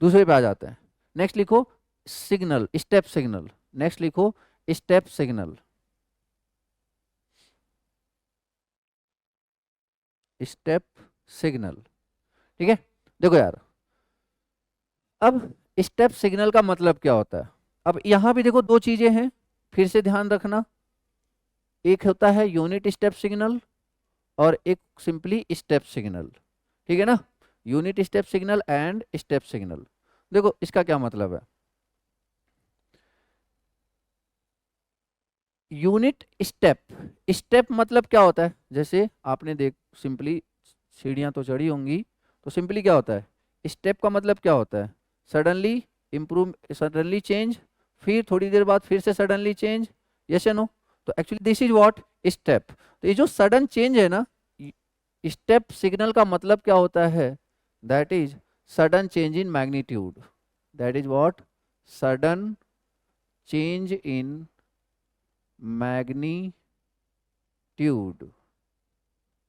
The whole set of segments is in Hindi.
दूसरे पे आ जाते हैं। नेक्स्ट लिखो सिग्नल, स्टेप सिग्नल। नेक्स्ट लिखो स्टेप सिग्नल, स्टेप सिग्नल। ठीक है, देखो यार, अब स्टेप सिग्नल का मतलब क्या होता है। अब यहां भी देखो दो चीजें हैं, फिर से ध्यान रखना। एक होता है यूनिट स्टेप सिग्नल और एक सिंपली स्टेप सिग्नल। ठीक है ना, unit step signal and step signal. देखो इसका क्या मतलब है। यूनिट स्टेप, स्टेप मतलब क्या होता है, जैसे आपने देख सिंपली सीढ़ियां तो चढ़ी होंगी, तो सिंपली क्या होता है, स्टेप का मतलब क्या होता है, सडनली इम्प्रूव, सडनली चेंज, फिर थोड़ी देर बाद फिर से सडनली चेंज, यस या नो। तो actually this is what, step. तो ये जो सडन चेंज है ना, स्टेप सिग्नल का मतलब क्या होता है, that is sudden change in magnitude, that is what, sudden change in magnitude,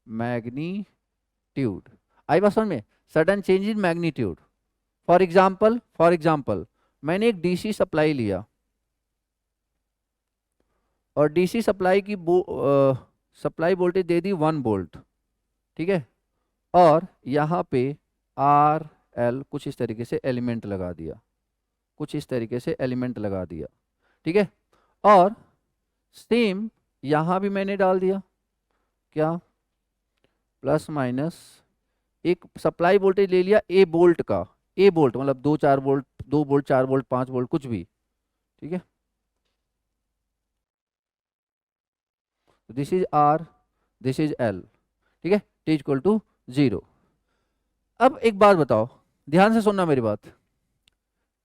magnitude. आई बात समझ में, sudden change in magnitude. For example मैंने एक डीसी सप्लाई लिया और डीसी सप्लाई की सप्लाई वोल्टेज दे दी 1 वोल्ट। ठीक है, और यहाँ पे आर एल कुछ इस तरीके से एलिमेंट लगा दिया, कुछ इस तरीके से एलिमेंट लगा दिया। ठीक है, और सेम यहाँ भी मैंने डाल दिया, क्या, प्लस माइनस, एक सप्लाई वोल्टेज ले लिया ए वोल्ट का, ए वोल्ट मतलब 2 4 वोल्ट, 2 वोल्ट 4 वोल्ट 5 वोल्ट कुछ भी। ठीक है, this is R, this is L. ठीक है, टी इक्वल टू 0। अब एक बात बताओ, ध्यान से सुनना मेरी बात।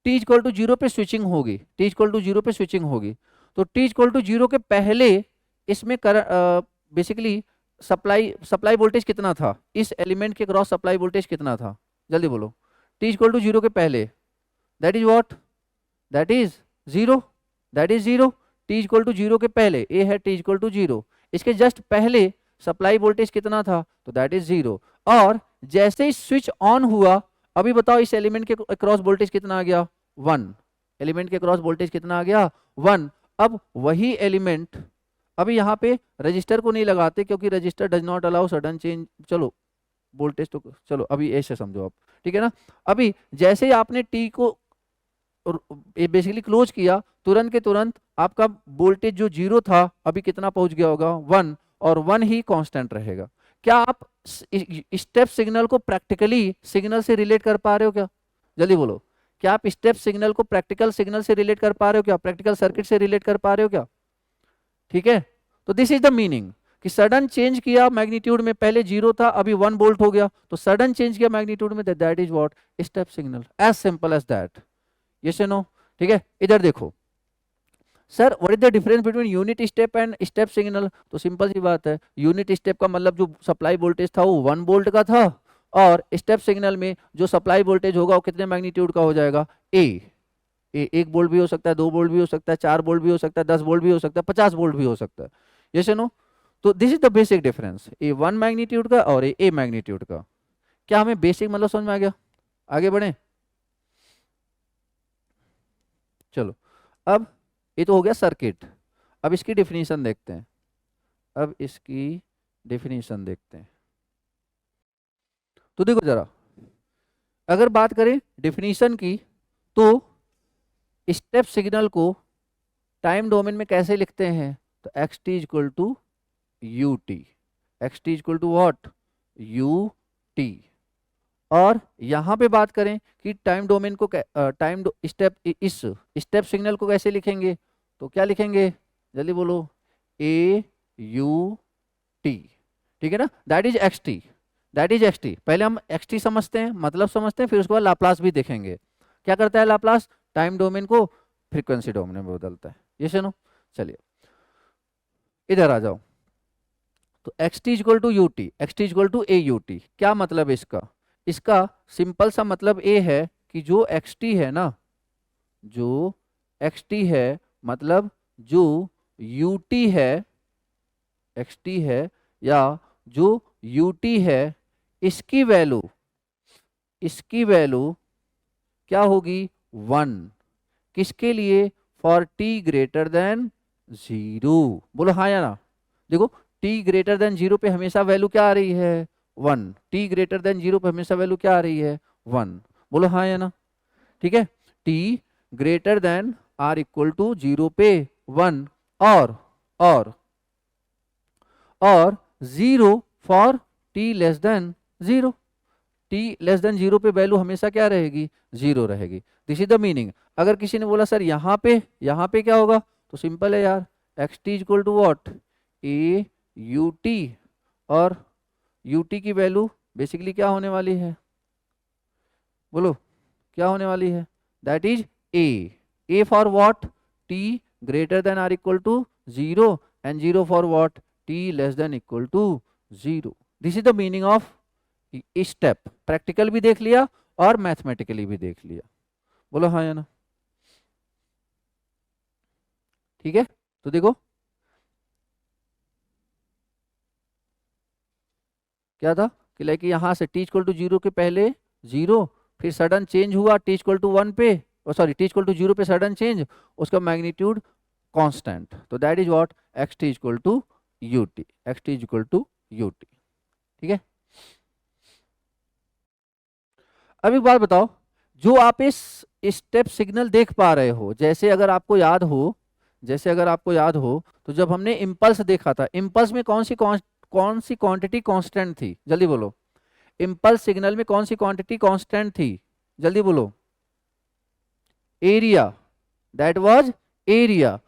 टी इक्वल टू 0 पे स्विचिंग होगी, टी इक्वल टू 0 पे स्विचिंग होगी, तो टी इक्वल टू 0 के पहले इसमें बेसिकली सप्लाई सप्लाई वोल्टेज कितना था, इस एलिमेंट के क्रॉस सप्लाई वोल्टेज कितना था, जल्दी बोलो। टी इक्वल टू 0 के पहले, that is what, that is 0, that is 0। T equal to 0 के पहले, ए है टी इक्वल टू 0, इसके जस्ट पहले सप्लाई वोल्टेज कितना था, तो दैट इज 0। और जैसे ही स्विच ऑन हुआ, अभी बताओ इस एलिमेंट के क्रॉस वोल्टेज कितना आ गया, 1। एलिमेंट के क्रॉस वोल्टेज कितना आ गया, 1। अब वही एलिमेंट, अभी यहाँ पे रजिस्टर को नहीं लगाते क्योंकि register does not allow sudden change, चलो वोल्टेज तो चलो अभी ऐसे समझो आप। ठीक है ना, अभी जैसे ही आपने टी को बेसिकली क्लोज किया, तुरंत के तुरंत आपका वोल्टेज जो 0 था अभी कितना पहुंच गया होगा, 1, और 1 ही कांस्टेंट रहेगा। क्या आप स्टेप सिग्नल को प्रैक्टिकली सिग्नल से रिलेट कर पा रहे हो क्या, जल्दी बोलो। क्या आप स्टेप सिग्नल को प्रैक्टिकल सिग्नल से रिलेट कर पा रहे हो क्या, प्रैक्टिकल सर्किट से रिलेट कर पा रहे हो क्या। ठीक है, तो दिस इज द मीनिंग कि सडन चेंज किया मैग्नीट्यूड में, पहले 0 था अभी 1 वोल्ट हो गया, तो सडन चेंज किया मैग्नीट्यूड में, that is what, step signal, as simple as that, yes या नो। ठीक है, इधर देखो, sir what is the difference between unit step and step signal, तो सिंपल सी बात है, यूनिट स्टेप का मतलब जो सप्लाई वोल्टेज था वो 1 वोल्ट का था, और स्टेप सिग्नल में जो सप्लाई वोल्टेज होगा वो कितने मैग्नीट्यूड का हो जाएगा, ए। 1 वोल्ट भी हो सकता है, 2 वोल्ट भी हो सकता है, 4 वोल्ट भी हो सकता है, 10 वोल्ट भी हो सकता है, 50 वोल्ट भी हो सकता है, यस या नो। तो this is the basic difference, A 1 magnitude का और ए मैग्नीट्यूड का। क्या हमें बेसिक मतलब समझ में आ गया, आगे बढ़े, चलो। अब ये तो हो गया सर्किट, अब इसकी डिफिनीशन देखते हैं, अब इसकी डिफिनीशन देखते हैं। तो देखो जरा, अगर बात करें डिफिनीशन की, तो स्टेप सिग्नल को टाइम डोमेन में कैसे लिखते हैं, तो x t equal to u t, x t equal to what, u t. और यहाँ पे बात करें कि टाइम डोमेन को टाइम स्टेप, इस स्टेप सिग्नल को कैसे लिखेंगे, तो क्या लिखेंगे, जल्दी बोलो, ए यू टी। ठीक है ना, that is x t, that is x T. पहले हम एक्स टी समझते हैं, मतलब समझते हैं, फिर उसके बाद लाप्लास भी देखेंगे। क्या करता है लाप्लास, टाइम डोमेन को फ्रीक्वेंसी डोमेन में बदलता है, ये सुनो। चलिए इधर आ जाओ, तो x t equal to u t, x t equal to a u t, क्या मतलब है इसका, इसका सिंपल सा मतलब ये है कि जो एक्स टी है ना, जो एक्स टी है, मतलब जो यू टी है, एक्स टी है, या जो यू टी है, इसकी वैल्यू, इसकी वैल्यू क्या होगी 1, किसके लिए, फॉर टी ग्रेटर देन 0। बोलो हाँ या ना। देखो टी ग्रेटर देन 0 पे हमेशा वैल्यू क्या आ रही है 1, टी ग्रेटर देन 0 पे हमेशा वैल्यू क्या आ रही है 1। बोलो हाँ या ना। ठीक है, t greater than or equal to 0 पे 1 और और और 0 for t less than 0। T less than 0 पे वैल्यू हमेशा क्या रहेगी 0 रहेगी। This is the meaning. अगर किसी ने बोला सर यहाँ पे क्या होगा, तो सिंपल है यार, x t equal to what a u t, और यू टी की वैल्यू बेसिकली क्या होने वाली है, बोलो क्या होने वाली है, that is a for what t greater than or equal to 0 and 0 for what t less than equal to 0। This is the meaning of step. Practical भी देख लिया और मैथमेटिकली भी देख लिया। बोलो हाँ या ना। ठीक है, तो देखो क्या था कि लाइक यहाँ से टी इक्वल टू 0 के पहले 0, फिर सडन चेंज हुआ टी इक्वल टू 1 पे, सॉरी टी इक्वल टू 0 पे सडन चेंज, उसका मैग्नीट्यूड कांस्टेंट, तो that is what x t equal to u t, x t equal to u t. ठीक है, अब एक बात बताओ, जो आप इस स्टेप सिग्नल देख पा रहे हो, जैसे अगर आपको याद हो, जैसे अगर आपको याद हो तो जब हमने इम्पल्स देखा था, इम्पल्स में कौन सी क्वांटिटी कांस्टेंट थी, जल्दी बोलो। इम्पल्स सिग्नल में कौन सी क्वांटिटी कांस्टेंट थी, जल्दी बोलो। Area, that was area.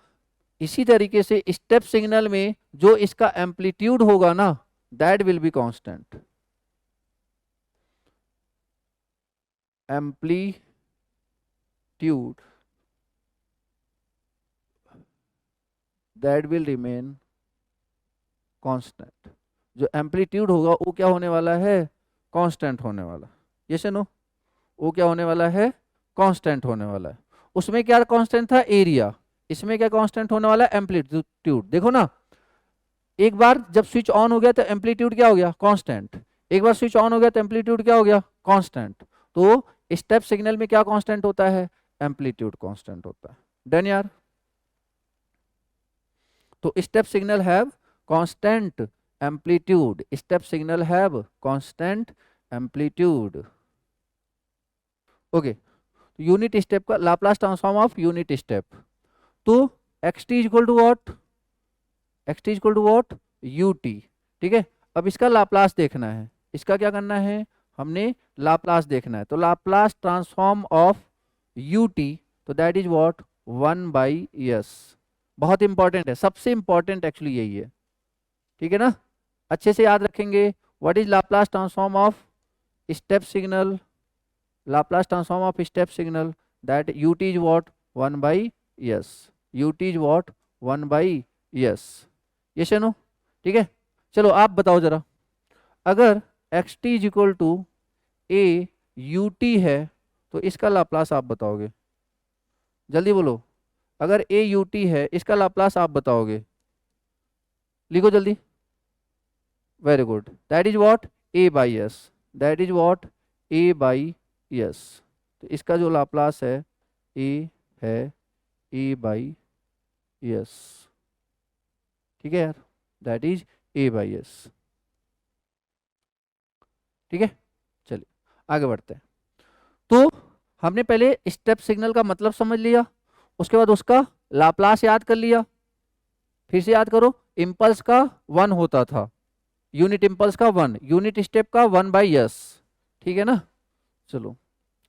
इसी तरीके से स्टेप सिग्नल में जो इसका एम्पलीट्यूड होगा ना, that will be constant. Amplitude that will remain constant. जो एम्पलीट्यूड होगा वो क्या होने वाला है, कांस्टेंट होने वाला। यस नो, वो क्या होने वाला है, कांस्टेंट होने वाला है। उसमें क्या कांस्टेंट था, एरिया। इसमें क्या कांस्टेंट होने वाला है, एम्पलीट्यूड। देखो ना, एक बार जब स्विच ऑन हो गया तो एम्पलीट्यूड क्या हो गया, कांस्टेंट। एक बार स्विच ऑन हो गया तो एम्पलीट्यूड क्या हो गया, कांस्टेंट। तो स्टेप सिग्नल में क्या कांस्टेंट होता है, एम्पलीट्यूड कांस्टेंट होता है। डन यार। तो step signal have constant amplitude, step signal have constant amplitude. Okay, unit step का Laplace transform of unit step, तो x t equal to what, x t equal to what u t. ठीक है, अब इसका लाप्लास देखना है, इसका क्या करना है, हमने लाप्लास देखना है। तो Laplace transform of you t, तो दैट इज वॉट 1/s। बहुत इंपॉर्टेंट है, सबसे इंपॉर्टेंट एक्चुअली यही है। ठीक है ना, अच्छे से याद रखेंगे। What is Laplace transform of step signal, Laplace transform of step signal, that u t is what 1/s, u t is what 1/s। Yes no, ठीक है। चलो आप बताओ जरा, अगर x t is equal to a u t है तो इसका लाप्लास आप बताओगे, जल्दी बोलो। अगर ए यू टी है, इसका लाप्लास आप बताओगे, लिखो जल्दी। Very good, that is what A by S, that is what A by S. तो इसका जो लाप्लास है ए बाई एस। ठीक है यार, that is A by S. ठीक है, चलिए आगे बढ़ते हैं। तो हमने पहले स्टेप सिग्नल का मतलब समझ लिया, उसके बाद उसका लाप्लास याद कर लिया। फिर से याद करो, इम्पल्स का 1 होता था, यूनिट इम्पल्स का 1, यूनिट स्टेप का 1/s। ठीक है ना, चलो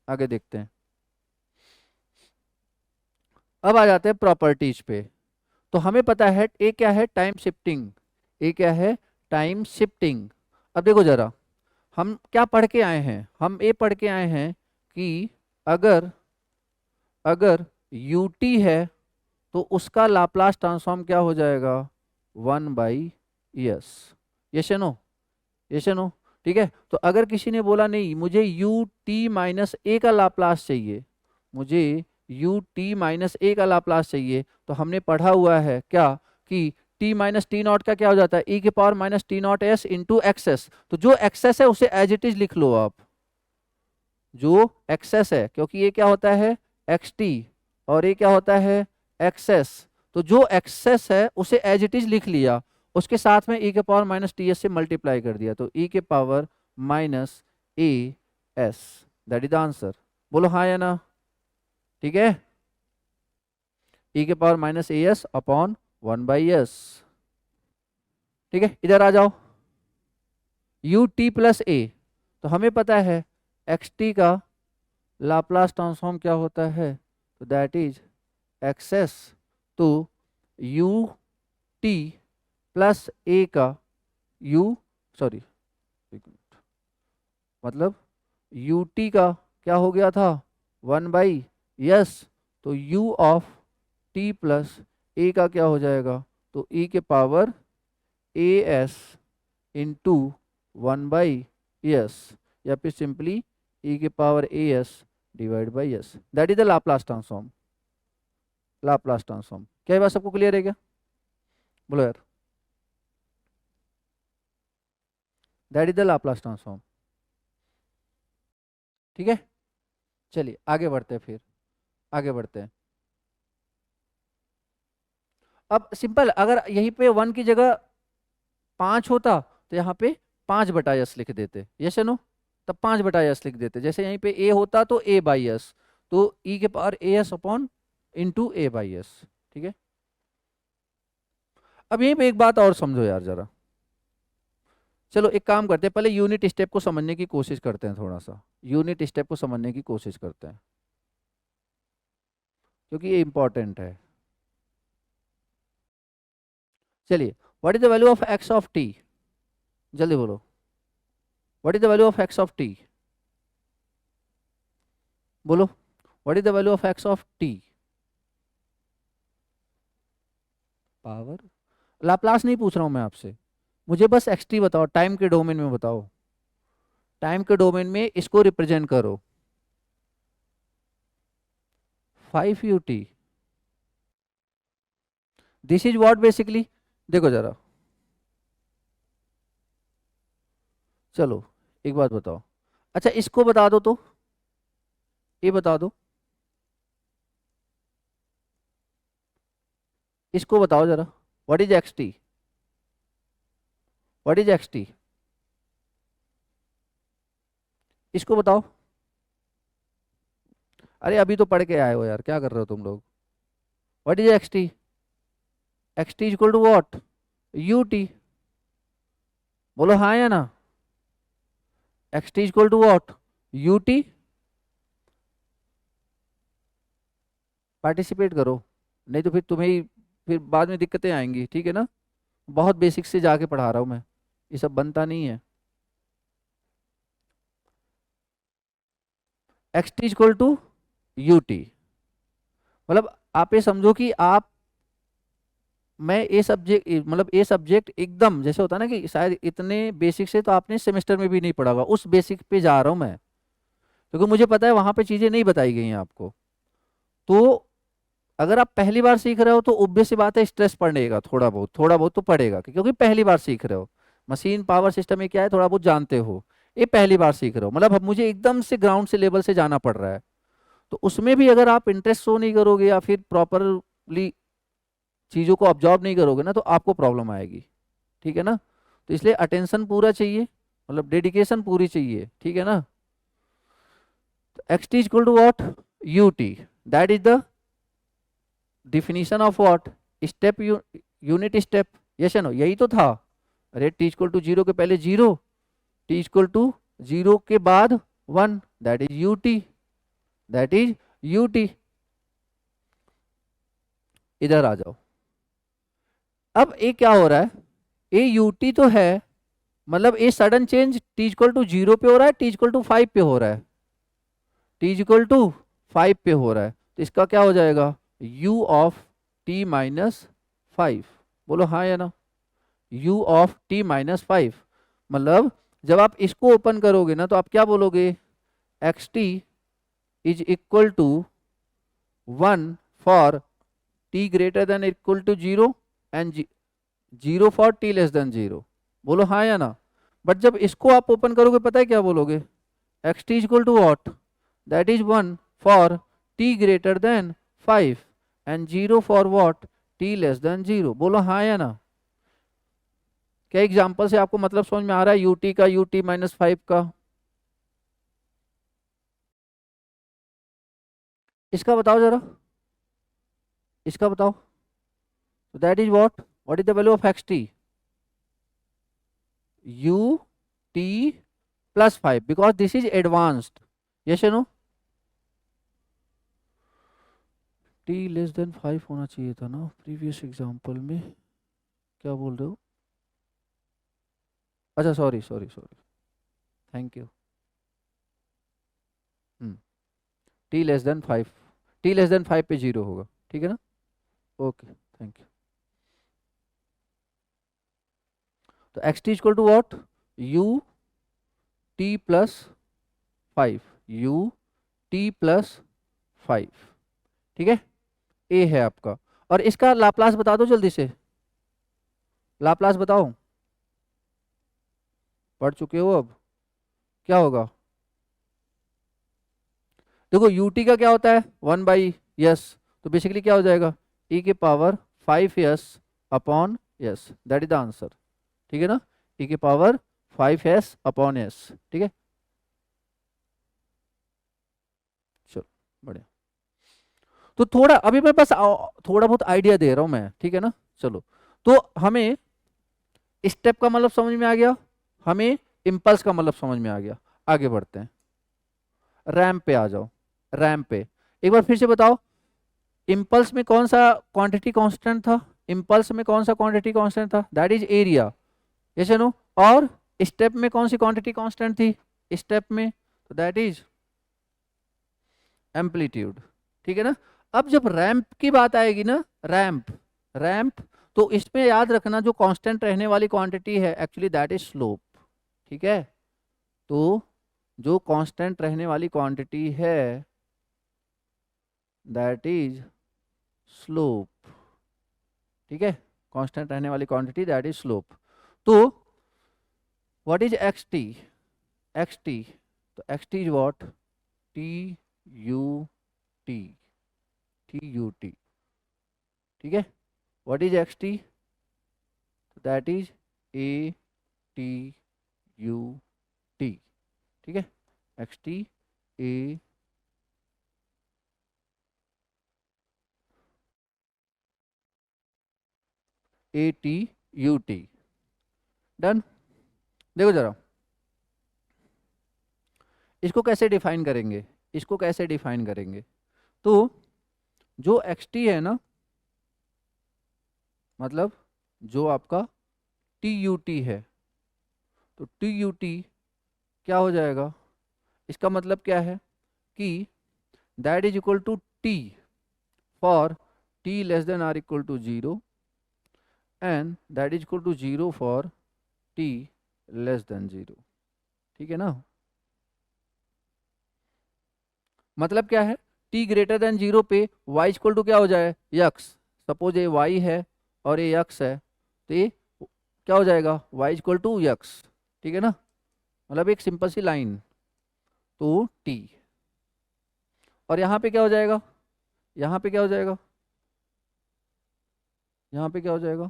आगे देखते हैं। अब आ जाते हैं प्रॉपर्टीज पे। तो हमें पता है ए क्या है, टाइम शिफ्टिंग। ए क्या है, टाइम शिफ्टिंग। अब देखो जरा, हम क्या पढ़ के आए हैं, हम ये पढ़ के आए हैं कि अगर अगर यू टी है तो उसका लाप्लास ट्रांसफॉर्म क्या हो जाएगा, 1/s। Yes no, yes no, ठीक है। तो अगर किसी ने बोला नहीं मुझे यू टी माइनस ए का लाप्लास चाहिए, मुझे यू टी माइनस ए का लाप्लास चाहिए, तो हमने पढ़ा हुआ है क्या कि टी माइनस टी नॉट का क्या हो जाता है, ई के power minus t naught s into x s. तो जो एक्सेस है उसे एज इट इज लिख लो आप, जो एक्सेस है, क्योंकि ये क्या होता है एक्स टी और ये क्या होता है एक्सेस, तो जो एक्सेस है उसे एज इट इज लिख लिया, उसके साथ में e के पावर माइनस टी एस से मल्टीप्लाई कर दिया, तो e के power minus A S, that is the answer. बोलो हाँ या ना? ठीक है, e के power minus A S upon 1/s। ठीक है, इधर आ जाओ, u t प्लस ए, तो हमें पता है एक्स टी का लाप्लास ट्रांसफॉर्म क्या होता है, तो that is x s to u t plus a का u, सॉरी मतलब u t का क्या हो गया था 1/s, तो u of t plus a का क्या हो जाएगा, तो e के power A S into 1/s, या फिर सिंपली e के power A S divide by S, that is the Laplace transform. Laplace transform, क्या ये बात सबको क्लियर है क्या? बोलो यार, that is the Laplace transform. ठीक है, चलिए आगे बढ़ते हैं, फिर आगे बढ़ते हैं। अब सिंपल, अगर यहीं पे 1 की जगह 5 होता तो यहाँ पे 5/s लिख देते, यस या नो, तब 5/s लिख देते। जैसे यहीं पे a होता तो a/s, तो e के power A S upon into a/s। ठीक है, अब यहीं पे एक बात और समझो यार जरा, चलो एक काम करते हैं, पहले यूनिट स्टेप को समझने की कोशिश करते हैं, थोड़ा सा यूनिट स्टेप को समझने की कोशिश करते हैं, क्योंकि ये इंपॉर्टेंट है। चलिए, what is the value of x of t, जल्दी बोलो, what is the value of x of t, बोलो what is the value of x of t, power, Laplace नहीं पूछ रहा हूं मैं आपसे, मुझे बस एक्स टी बताओ, टाइम के डोमेन में बताओ, टाइम के डोमेन में इसको रिप्रेजेंट करो, 5ut, this is what basically, देखो जरा, चलो एक बात बताओ, अच्छा इसको बता दो, तो ये बता दो, इसको बताओ जरा, what is x t, what is x T, इसको बताओ। अरे अभी तो पढ़ के आए हो यार, क्या कर रहे हो तुम लोग? What is x t, x t equal to what, u t, बोलो हाँ या ना, x t equal to what, u t, participate करो, नहीं तो फिर तुम्हें ही फिर बाद में दिक्कतें आएंगी, ठीक है ना, बहुत बेसिक से जाके पढ़ा रहा हूँ मैं, ये सब बनता नहीं है। X t equal to u t, मतलब आप ये समझो कि आप, मैं ए सब्जेक्ट, मतलब ए सब्जेक्ट एकदम जैसे होता है ना कि शायद इतने बेसिक से तो आपने सेमेस्टर में भी नहीं पढ़ा होगा, उस बेसिक पे जा रहा हूँ मैं, क्योंकि मुझे पता है वहां पे चीजें नहीं बताई गई हैं आपको। तो अगर आप पहली बार सीख रहे हो तो ऑब्वियस सी बात है स्ट्रेस पड़ेगा, थोड़ा बहुत तो पड़ेगा, क्योंकि पहली बार सीख रहे हो, मशीन पावर सिस्टम में क्या है थोड़ा बहुत जानते हो, ये पहली बार सीख रहे हो, मतलब अब मुझे एकदम से ग्राउंड से लेवल से जाना पड़ रहा है, तो उसमें भी अगर आप इंटरेस्ट शो नहीं करोगे या फिर प्रॉपरली चीज़ों को ऑब्जॉर्व नहीं करोगे ना, तो आपको प्रॉब्लम आएगी, ठीक है ना, तो इसलिए अटेंशन पूरा चाहिए, मतलब डेडिकेशन पूरी चाहिए, ठीक है ना। X t equal to what, u t, that is the definition of what, step, unit step, yes no, यही तो था। अरे टी इक्वल टू 0 के पहले 0, टी इक्वल टू 0 के बाद 1, that is u t, that is u T. इधर आ जाओ, अब ए क्या हो रहा है, ए यू टी तो है, मतलब a sudden change t equal to 0 पे हो रहा है, टी इक्वल टू 5 पे हो रहा है, टी इक्वल टू 5 पे हो रहा है, तो इसका क्या हो जाएगा, u ऑफ t माइनस 5, बोलो हाँ या ना, u ऑफ t माइनस 5, मतलब जब आप इसको ओपन करोगे ना तो आप क्या बोलोगे, x t is equal to 1 for t greater than equal to 0 and 0 for t less than 0, बोलो हाँ या ना। बट जब इसको आप ओपन करोगे पता है क्या बोलोगे, x t equal to what, that is 1 for t greater than 5 and 0 for what, t less than 0। बोलो हाँ या ना। क्या एग्जांपल से आपको मतलब समझ में आ रहा है ut का, ut माइनस 5 का? इसका बताओ जरा, इसका बताओ। So that is what is the value of xt? ut plus 5 because this is advanced. Yes or no? t less than 5 होना चाहिए था ना प्रीवियस एग्जांपल में। क्या बोल रहे हो? अच्छा sorry sorry sorry, thank you. t less than 5, t less than 5 पे 0 होगा, ठीक है ना? Okay thank you. तो xt equal to what, u t plus 5, u t plus 5, ठीक है? ए है आपका। और इसका लाप्लास बता दो जल्दी से, लाप्लास बताओ। पढ़ चुके हो अब, क्या होगा? देखो ut का क्या होता है 1/s, तो बेसिकली क्या हो जाएगा e के power 5s upon s, that is the answer, ठीक है ना? e के पावर 5s अपॉन s, ठीक है? चलो बढ़िया। तो थोड़ा अभी मैं बस थोड़ा बहुत आइडिया दे रहा हूं मैं, ठीक है ना? चलो, तो हमें स्टेप का मतलब समझ में आ गया, हमें इम्पल्स का मतलब समझ में आ गया। आगे बढ़ते हैं, रैंप पे आ जाओ। रैंप पे एक बार फिर से बताओ, इम्पल्स में कौन सा क्वांटिटी कांस्टेंट था? इम्पल्स में कौन सा क्वांटिटी कांस्टेंट था? That is area, yes no? और स्टेप में कौन सी क्वांटिटी कांस्टेंट थी स्टेप में? तो दैट इज एम्पलीट्यूड, ठीक है ना? अब जब रैंप की बात आएगी ना, रैंप, रैंप, तो इसमें याद रखना जो कांस्टेंट रहने वाली क्वांटिटी है एक्चुअली दैट इज स्लोप, ठीक है? तो जो कांस्टेंट रहने वाली क्वांटिटी है दैट इज स्लोप, ठीक है? कांस्टेंट रहने वाली क्वांटिटी दैट इज स्लोप। तो what is x t? X t, तो x t is what, t u t, t u t, ठीक है? What is x t? That is a t u t, ठीक है? X t a a t u t, done. देखो जरा, इसको कैसे डिफाइन करेंगे, इसको कैसे डिफाइन करेंगे? तो जो एक्स टी है ना, मतलब जो आपका टी यू टी है, तो टी यू टी क्या हो जाएगा? इसका मतलब क्या है कि that is equal to t for t less than or equal to 0 and that is equal to 0 for t less than 0, ठीक है ना? मतलब क्या है, t ग्रेटर देन 0 पे y इक्वल टू क्या हो जाए, यक्स। सपोज ये y है और ये यक्स है, तो ये क्या हो जाएगा, y इक्वल टू यक्स, ठीक है ना? मतलब एक सिंपल सी लाइन, तो t। और यहाँ पे क्या हो जाएगा, यहाँ पे क्या हो जाएगा, यहाँ पे क्या हो जाएगा,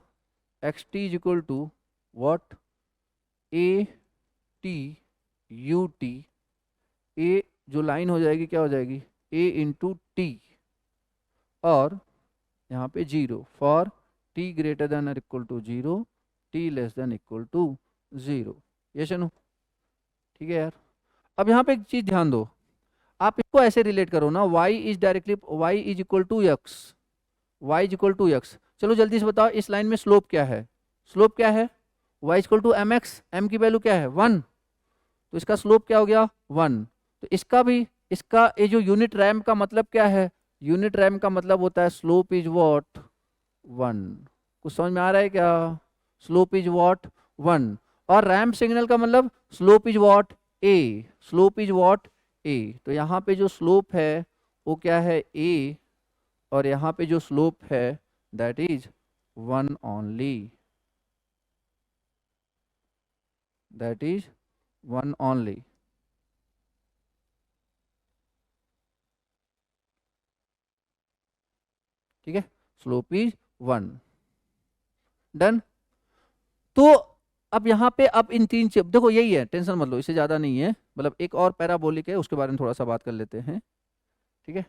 x t is equal to what, a t u t, a जो लाइन हो जाएगी क्या हो जाएगी, ए इंटू टी, और यहाँ पे 0 फॉर टी ग्रेटर देन और equal to 0, t less than equal to 0, ये नो? ठीक है यार। अब यहाँ पे एक चीज ध्यान दो, आप इसको ऐसे रिलेट करो ना, y is directly y is equal to x, y is equal to x. चलो जल्दी से बताओ इस लाइन में स्लोप क्या है, स्लोप क्या है, y equal to m x, m की वैल्यू क्या है 1, तो इसका स्लोप क्या हो गया 1। तो इसका भी, इसका ये जो यूनिट रैम्प का मतलब क्या है, यूनिट रैम्प का मतलब होता है स्लोप इज वॉट 1। कुछ समझ में आ रहा है क्या? Slope is what 1। और रैम्प सिग्नल का मतलब slope is what A, slope is what ए। तो यहाँ पे जो स्लोप है वो क्या है ए, और यहाँ पे जो स्लोप है that is 1 only, that is 1 only. ठीक है, स्लोप इज 1। डन। तो अब यहाँ पे अब इन तीन चीज देखो, यही है, टेंशन मत लो, इससे ज्यादा नहीं है, मतलब एक और पैराबोलिक है, उसके बारे में थोड़ा सा बात कर लेते हैं। ठीक है,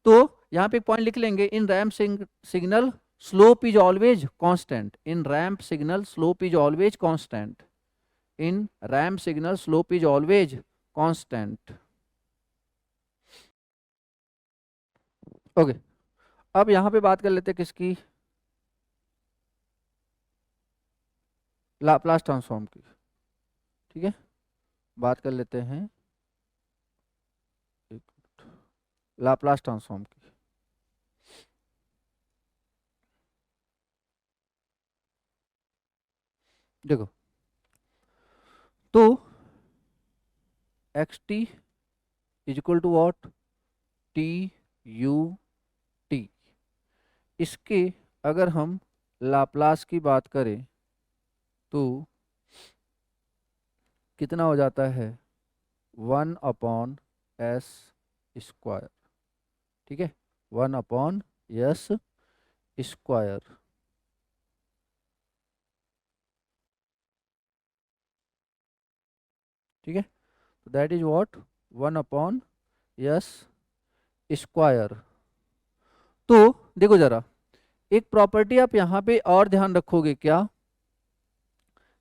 तो यहाँ पे एक पॉइंट लिख लेंगे, in ramp signal slope is always constant, in ramp signal slope is always constant, in ramp signal slope is always constant. Okay, अब यहाँ पे बात कर लेते हैं किसकी, लाप्लास ट्रांसफॉर्म की। ठीक है, बात कर लेते हैं लाप्लास ट्रांसफॉर्म की। देखो, तो x t is equal to what, t u t, इसके अगर हम लाप्लास की बात करें तो कितना हो जाता है, 1/s स्क्वायर। ठीक है, 1/s स्क्वायर। ठीक है, तो that is what, 1/s square. तो देखो जरा, एक प्रॉपर्टी आप यहाँ पे और ध्यान रखोगे क्या,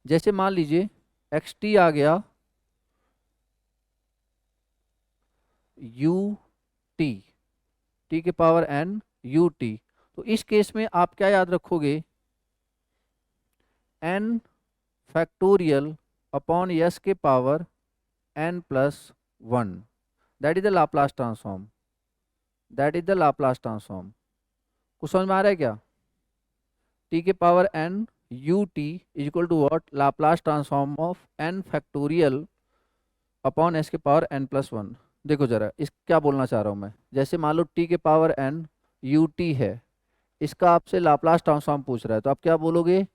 जैसे मान लीजिए एक्स टी आ गया यू टी, टी के पावर n यू टी, तो इस केस में आप क्या याद रखोगे, n फैक्टोरियल अपॉन यस के power n+1, that is the Laplace transform, that is the Laplace transform. कुछ समझ में आ रहा है क्या, टी के power n u t is equal to what, Laplace transform of n factorial upon s के पावर n+1। देखो जरा, इस क्या बोलना चाह रहा हूँ मैं, जैसे मान लो टी के पावर n यू टी है, इसका आपसे लाप्लास ट्रांसफॉर्म पूछ रहा है, तो आप क्या बोलोगे,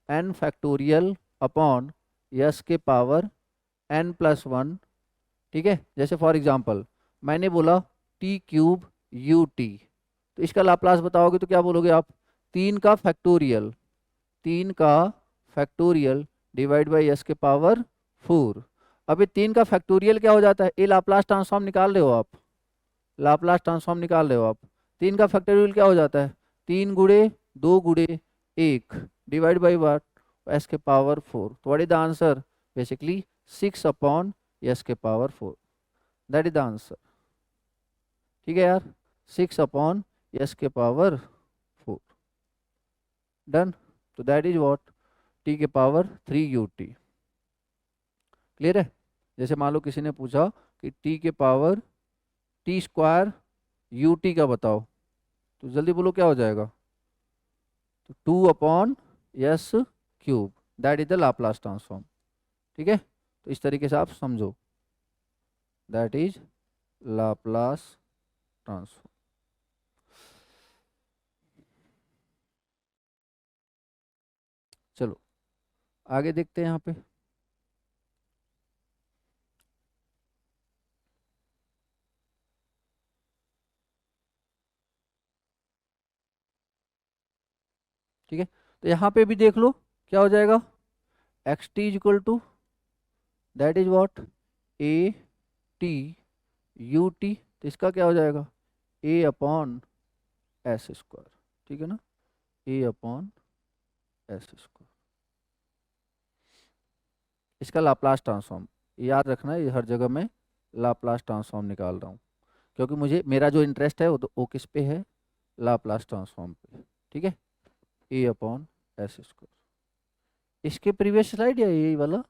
n फैक्टोरियल अपॉन यस के पावर n+1। ठीक है, जैसे फॉर एग्जांपल मैंने बोला टी क्यूब यू टी, तो इसका लाप्लास बताओगे तो क्या बोलोगे आप, 3 का फैक्टोरियल, 3 का फैक्टोरियल डिवाइड बाई एस के पावर 4। अब ये 3 का फैक्टोरियल क्या हो जाता है, ये लाप्लास ट्रांसफॉर्म निकाल रहे हो आप, लाप्लास ट्रांसफॉर्म निकाल रहे हो आप, 3 का फैक्टोरियल क्या हो जाता है, 3 गुणे 2 गुणे 1 डिवाइड बाई वाट, एस के पावर 4। तो what is the answer, basically 6/s के power 4, that is the answer. ठीक है यार, 6/s के पावर 4। डन। तो दैट इज व्हाट, टी के पावर 3 यू टी। क्लियर है, जैसे मान लो किसी ने पूछा कि टी के power T square you t का बताओ, तो जल्दी बोलो क्या हो जाएगा, तो 2/s³ that is the Laplace transform. ठीक है, तो इस तरीके से आप समझो, दैट इज लाप्लास ट्रांसफॉर्म। चलो आगे देखते हैं यहाँ पे। ठीक है, तो यहाँ पे भी देख लो क्या हो जाएगा, x t is equal to that is what, a t u t, तो इसका क्या हो जाएगा, a/s²। ठीक है ना, a/s², इसका लाप्लास ट्रांसफॉर्म, याद रखना है, ये हर जगह मैं लाप्लास ट्रांसफॉर्म निकाल रहा हूँ, क्योंकि मुझे मेरा जो इंटरेस्ट है वो तो वो किस पे है, लाप्लास ट्रांसफॉर्म पे। ठीक है, a/s², इसके प्रीवियस स्लाइड या यही वाला,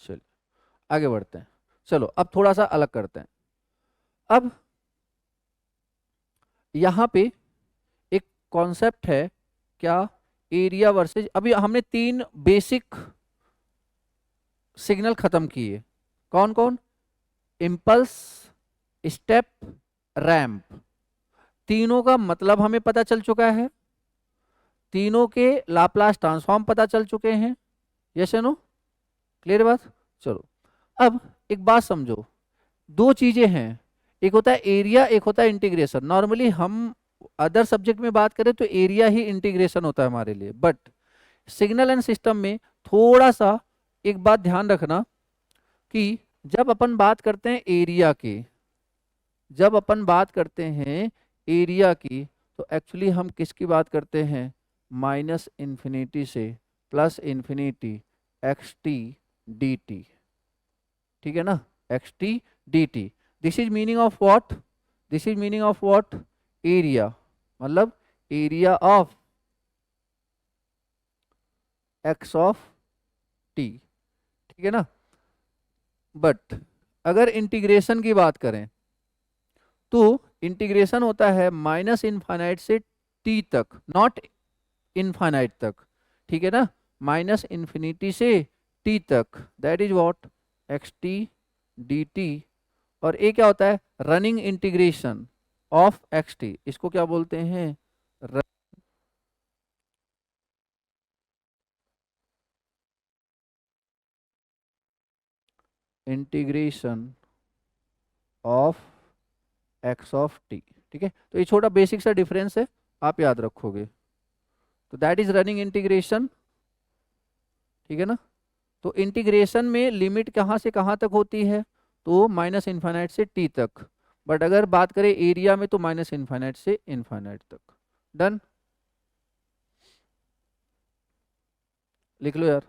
चलिए आगे बढ़ते हैं। चलो अब थोड़ा सा अलग करते हैं। अब यहाँ पे एक कॉन्सेप्ट है क्या, एरिया वर्सेज, अभी हमने 3 बेसिक सिग्नल खत्म किए, कौन कौन, इम्पल्स, स्टेप, रैंप, तीनों का मतलब हमें पता चल चुका है, तीनों के लाप्लास ट्रांसफॉर्म पता चल चुके हैं, यस या नो। क्लियर बात। चलो अब एक बात समझो, दो चीजें हैं, एक होता है एरिया, एक होता है इंटीग्रेशन। नॉर्मली हम अदर सब्जेक्ट में बात करें तो एरिया ही इंटीग्रेशन होता है हमारे लिए, बट सिग्नल एंड सिस्टम में थोड़ा सा एक बात ध्यान रखना कि जब अपन बात करते हैं एरिया की, जब अपन बात करते हैं एरिया की, तो एक्चुअली हम किसकी बात करते हैं, माइनस इन्फिनिटी से plus infinity x t d t, ठीक है ना, x t d t. This is meaning of what, this is meaning of what, area, मतलब area of x of t, ठीक है ना। बट अगर इंटीग्रेशन की बात करें तो इंटीग्रेशन होता है माइनस इनफाइनाइट से टी तक, नॉट इनफाइनाइट तक, ठीक है ना, माइनस इन्फिनिटी से टी तक, that is what x t d T. और ये क्या होता है, running integration of x T, इसको क्या बोलते हैं, integration of x of t, ठीक है। तो ये छोटा बेसिक सा डिफरेंस है, आप याद रखोगे, तो दैट इज रनिंग इंटीग्रेशन, ठीक है ना। तो इंटीग्रेशन में लिमिट कहाँ से कहाँ तक होती है, तो माइनस इन्फाइनाइट से टी तक, बट अगर बात करें एरिया में तो माइनस इन्फाइनाइट से इन्फाइनाइट तक। डन, लिख लो यार।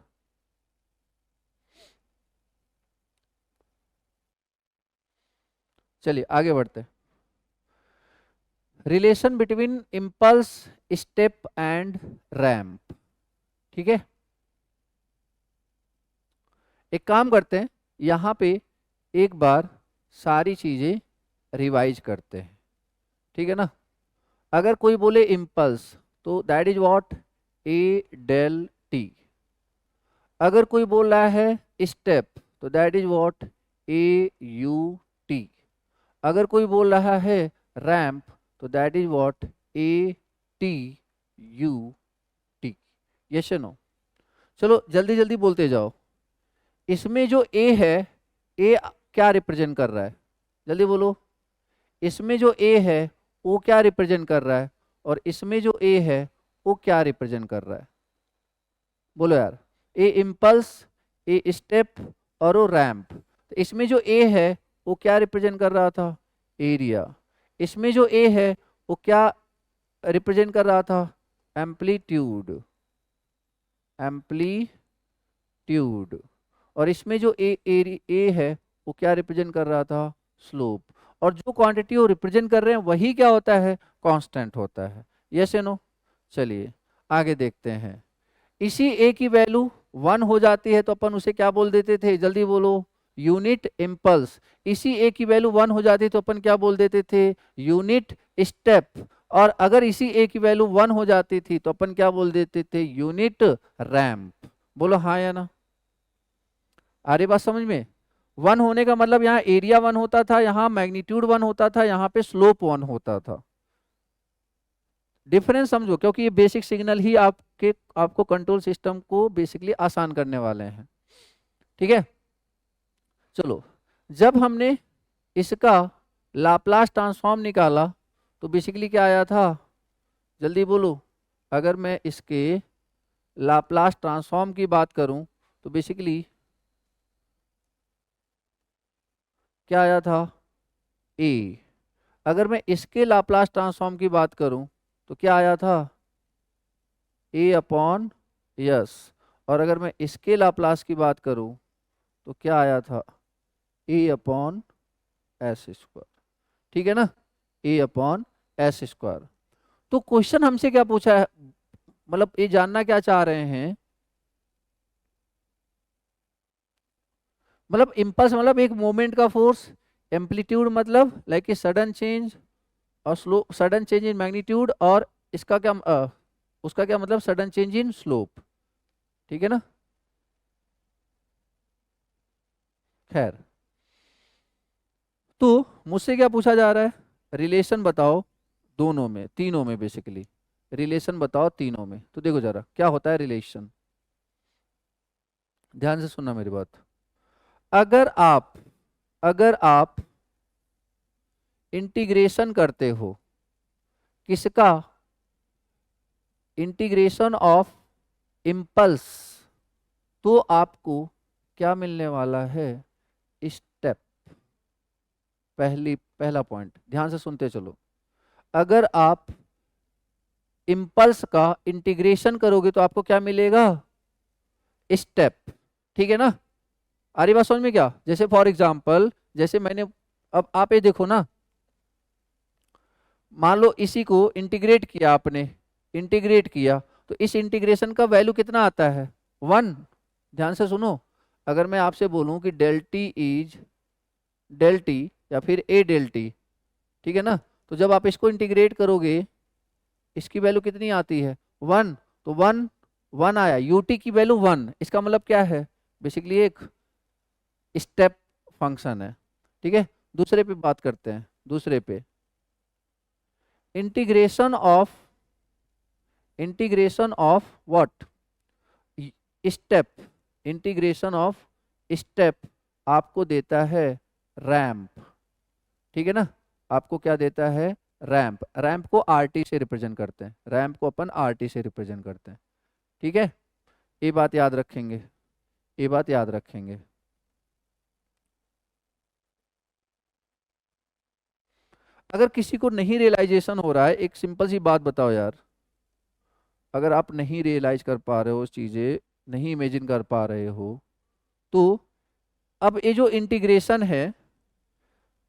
चलिए आगे बढ़ते हैं। Relation between impulse, step and ramp, ठीक है। एक काम करते हैं, यहाँ पे एक बार सारी चीजें रिवाइज करते हैं, ठीक है ना। अगर कोई बोले इम्पल्स तो that is what, a del t. अगर कोई बोल रहा है स्टेप तो that is what, a u t. अगर कोई बोल रहा है रैंप तो that is what, a t u t. Yes no, चलो जल्दी जल्दी बोलते जाओ। इसमें जो ए है, ए क्या रिप्रेजेंट कर रहा है, जल्दी बोलो। इसमें जो ए है वो क्या रिप्रेजेंट कर रहा है, और इसमें जो ए है वो क्या रिप्रेजेंट कर रहा है, बोलो यार। ए इम्पल्स, ए स्टेप और वो रैंप। तो इसमें जो ए है वो क्या रिप्रेजेंट कर रहा था, एरिया। इसमें जो ए है वो क्या रिप्रेजेंट कर रहा था, एम्पलीट्यूड, एम्पलीट्यूड। और इसमें जो ए है वो क्या रिप्रेजेंट कर रहा था, स्लोप। और जो क्वांटिटी वो रिप्रेजेंट कर रहे हैं वही क्या होता है, कांस्टेंट होता है। यस या नो। चलिए आगे देखते हैं। इसी ए की वैल्यू 1 हो जाती है तो अपन उसे क्या बोल देते थे, जल्दी बोलो, यूनिट इम्पल्स। इसी ए की वैल्यू 1 हो जाती तो अपन क्या बोल देते थे, यूनिट स्टेप। और अगर इसी ए की वैल्यू 1 हो जाती थी तो अपन क्या बोल देते थे, यूनिट रैंप। बोलो हाँ या ना, आ रही बात समझ में। 1 होने का मतलब यहाँ एरिया 1 होता था, यहाँ मैग्नीट्यूड 1 होता था, यहाँ पे स्लोप 1 होता था। डिफरेंस समझो, क्योंकि ये बेसिक सिग्नल ही आपको कंट्रोल सिस्टम को बेसिकली आसान करने वाले हैं, ठीक है। चलो, जब हमने इसका लाप्लास ट्रांसफॉर्म निकाला तो बेसिकली क्या आया था, जल्दी बोलो। अगर मैं इसके लाप्लास ट्रांसफॉर्म की बात करूं तो बेसिकली क्या आया था, ए। अगर मैं इसके लाप्लास ट्रांसफॉर्म की बात करूं तो क्या आया था, ए अपॉन यस। और अगर मैं इसके लाप्लास की बात करूं तो क्या आया था, ए अपॉन एस स्क्वायर, ठीक है ना, ए अपॉन एस स्क्वायर। तो क्वेश्चन हमसे क्या पूछा है, मतलब ये जानना क्या चाह रहे हैं, मतलब इम्पल्स मतलब एक मोमेंट का फोर्स, एम्पलीट्यूड मतलब लाइक ए सडन चेंज, और slow sudden change in magnitude, और इसका क्या उसका क्या मतलब, सडन चेंज इन स्लोप, ठीक है ना। खैर, तो मुझसे क्या पूछा जा रहा है, रिलेशन बताओ दोनों में, तीनों में बेसिकली, रिलेशन बताओ तीनों में। तो देखो जरा क्या होता है रिलेशन। ध्यान से सुनना मेरी बात। अगर आप इंटीग्रेशन करते हो, किसका? इंटीग्रेशन ऑफ इम्पल्स, तो आपको क्या मिलने वाला है? स्टेप। पहला पॉइंट ध्यान से सुनते चलो। अगर आप इम्पल्स का इंटीग्रेशन करोगे तो आपको क्या मिलेगा? स्टेप। ठीक है ना? आ रही बात समझ में क्या? जैसे फॉर एग्जांपल, जैसे मैंने, अब आप ये देखो ना, मान लो इसी को इंटीग्रेट किया आपने, इंटीग्रेट किया, तो इस इंटीग्रेशन का वैल्यू कितना आता है? 1। ध्यान से सुनो, अगर मैं आपसे बोलूं कि del t is del t या फिर ए डेल टी, ठीक है ना, तो जब आप इसको इंटीग्रेट करोगे, इसकी वैल्यू कितनी आती है? 1। तो 1 आया, यूटी की वैल्यू 1, इसका मतलब क्या है? बेसिकली एक स्टेप फंक्शन है। ठीक है, दूसरे पे बात करते हैं। दूसरे पे integration of what? Step. Integration of step आपको देता है रैंप। ठीक है ना? आपको क्या देता है? रैंप। रैंप को आरटी से रिप्रेजेंट करते हैं, रैंप को अपन आरटी से रिप्रेजेंट करते हैं। ठीक है, ये बात याद रखेंगे, ये बात याद रखेंगे। अगर किसी को नहीं रियलाइजेशन हो रहा है, एक सिंपल सी बात बताओ यार, अगर आप नहीं रियलाइज कर पा रहे हो चीजें, नहीं इमेजिन कर पा रहे हो, तो अब ये जो इंटीग्रेशन है,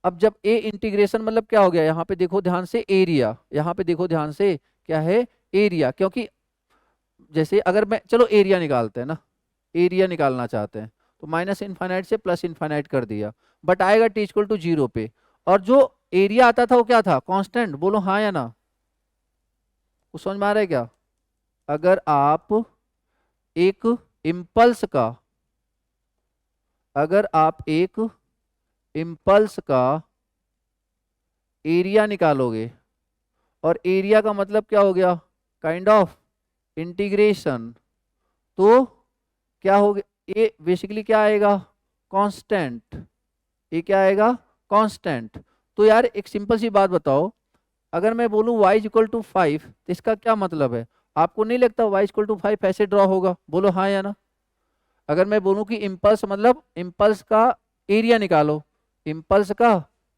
अब जब ए इंटीग्रेशन मतलब क्या हो गया? यहाँ पे देखो ध्यान से, एरिया, यहाँ पे देखो ध्यान से, क्या है? एरिया। क्योंकि जैसे अगर मैं, चलो एरिया निकालते हैं ना, एरिया निकालना चाहते हैं, तो माइनस इनफाइनाइट से प्लस इनफाइनाइट कर दिया, बट आएगा टी इक्वल टू 0 पे। और जो एरिया आता था वो क्या था? कांस्टेंट। बोलो हाँ या ना? कुछ समझ में आ रहा है क्या? अगर आप एक इम्पल्स का अगर आप एक इम्पल्स का एरिया निकालोगे, और एरिया का मतलब क्या हो गया? काइंड ऑफ इंटीग्रेशन, तो क्या हो गया? ये बेसिकली क्या आएगा? कांस्टेंट। ये क्या आएगा? कांस्टेंट। तो यार एक सिंपल सी बात बताओ, अगर मैं बोलूं y इक्वल टू 5, तो इसका क्या मतलब है? आपको नहीं लगता y इक्वल टू 5 ऐसे ड्रॉ होगा? बोलो हाँ या ना? अगर मैं बोलूं कि इम्पल्स मतलब इम्पल्स का एरिया निकालो, इम्पल्स का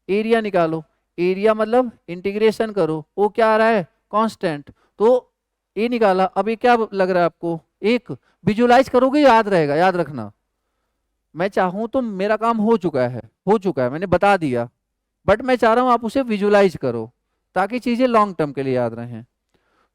एरिया निकालो, एरिया मतलब इंटीग्रेशन करो, वो क्या आ रहा है? कांस्टेंट। तो ये निकाला, अब ये क्या लग रहा है आपको? एक विजुलाइज करोगे, याद रहेगा, याद रखना। मैं चाहूं तो मेरा काम हो चुका है, हो चुका है, मैंने बता दिया, बट मैं चाह रहा हूं आप उसे विजुलाइज करो, ताकि चीजें लॉन्ग टर्म के लिए याद रहें।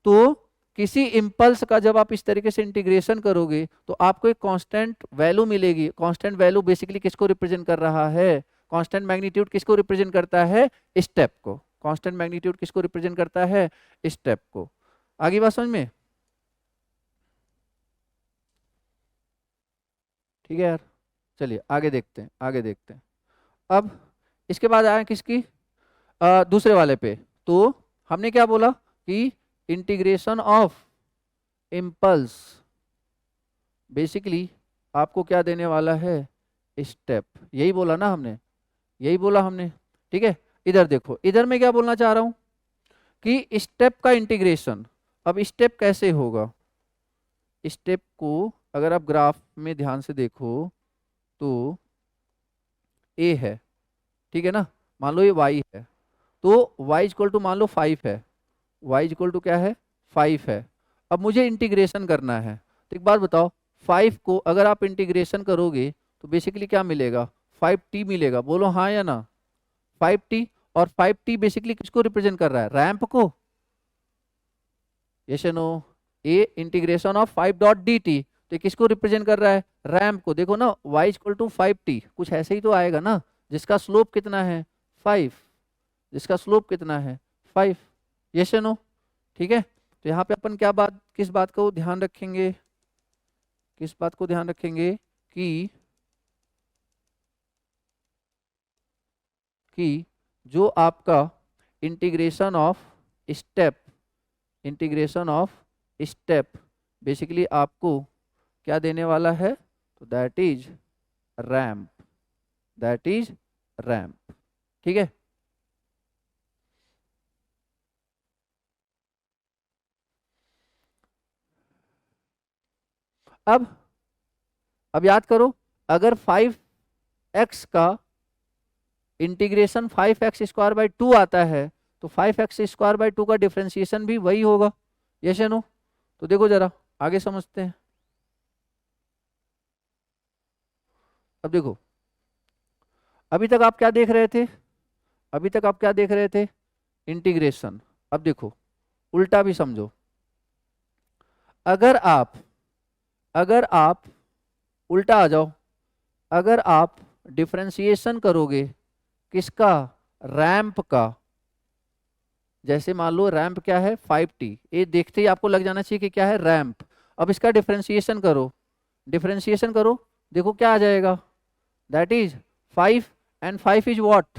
तो किसी इम्पल्स का जब आप इस तरीके से इंटीग्रेशन करोगे, तो आपको एक कांस्टेंट वैल्यू मिलेगी। कांस्टेंट वैल्यू बेसिकली किसको रिप्रेजेंट कर रहा है? कांस्टेंट मैग्नीट्यूड किसको रिप्रेजेंट करता है? स्टेप को। कांस्टेंट मैग्नीट्यूड किसको रिप्रेजेंट करता है? स्टेप को। आगे बात समझ में? ठीक है यार, चलिए आगे देखते हैं, आगे देखते हैं। अब इसके बाद आए किसकी? दूसरे वाले पे। तो हमने क्या बोला कि इंटीग्रेशन ऑफ इम्पल्स बेसिकली आपको क्या देने वाला है? स्टेप। यही बोला ना हमने, यही बोला हमने। ठीक है, इधर देखो, इधर मैं क्या बोलना चाह रहा हूं कि स्टेप का इंटीग्रेशन। अब स्टेप कैसे होगा? स्टेप को अगर आप ग्राफ में ध्यान से देखो, तो ए है, ठीक है ना, मान लो ये वाई है, तो y इक्वल टू मान लो 5 है, y इक्वल टू क्या है? 5 है। अब मुझे इंटीग्रेशन करना है, तो एक बात बताओ, 5 को अगर आप इंटीग्रेशन करोगे तो बेसिकली क्या मिलेगा? 5t मिलेगा। बोलो हाँ या ना? 5t। और 5t बेसिकली किसको रिप्रेजेंट कर रहा है? रैंप को। यस या no? A integration of 5 dot d t, तो ये किसको रिप्रेजेंट कर रहा है? रैंप को। देखो ना, y इक्वल टू 5t, कुछ ऐसे ही तो आएगा ना, जिसका स्लोप कितना है? 5। जिसका स्लोप कितना है? 5। यस या नो? ठीक है, तो यहाँ पे अपन क्या बात, किस बात को ध्यान रखेंगे? किस बात को ध्यान रखेंगे? कि जो आपका integration of step, integration of step basically आपको क्या देने वाला है? तो that is ramp, that is ramp. ठीक है, अब याद करो, अगर 5x का इंटीग्रेशन 5x² बाई 2 आता है तो 5x² बाई 2 का डिफरेंशिएशन भी वही होगा, यस या नो? तो देखो जरा आगे समझते हैं। अब देखो, अभी तक आप क्या देख रहे थे, अभी तक आप क्या देख रहे थे, इंटीग्रेशन। अब देखो उल्टा भी समझो, अगर आप अगर आप उल्टा आ जाओ, अगर आप डिफरेंशिएशन करोगे किसका, रैंप का, जैसे मान लो रैंप क्या है 5t, ये देखते ही आपको लग जाना चाहिए कि क्या है, रैंप। अब इसका डिफरेंशिएशन करो, डिफरेंशिएशन करो, देखो क्या आ जाएगा, that is 5 and 5 is what,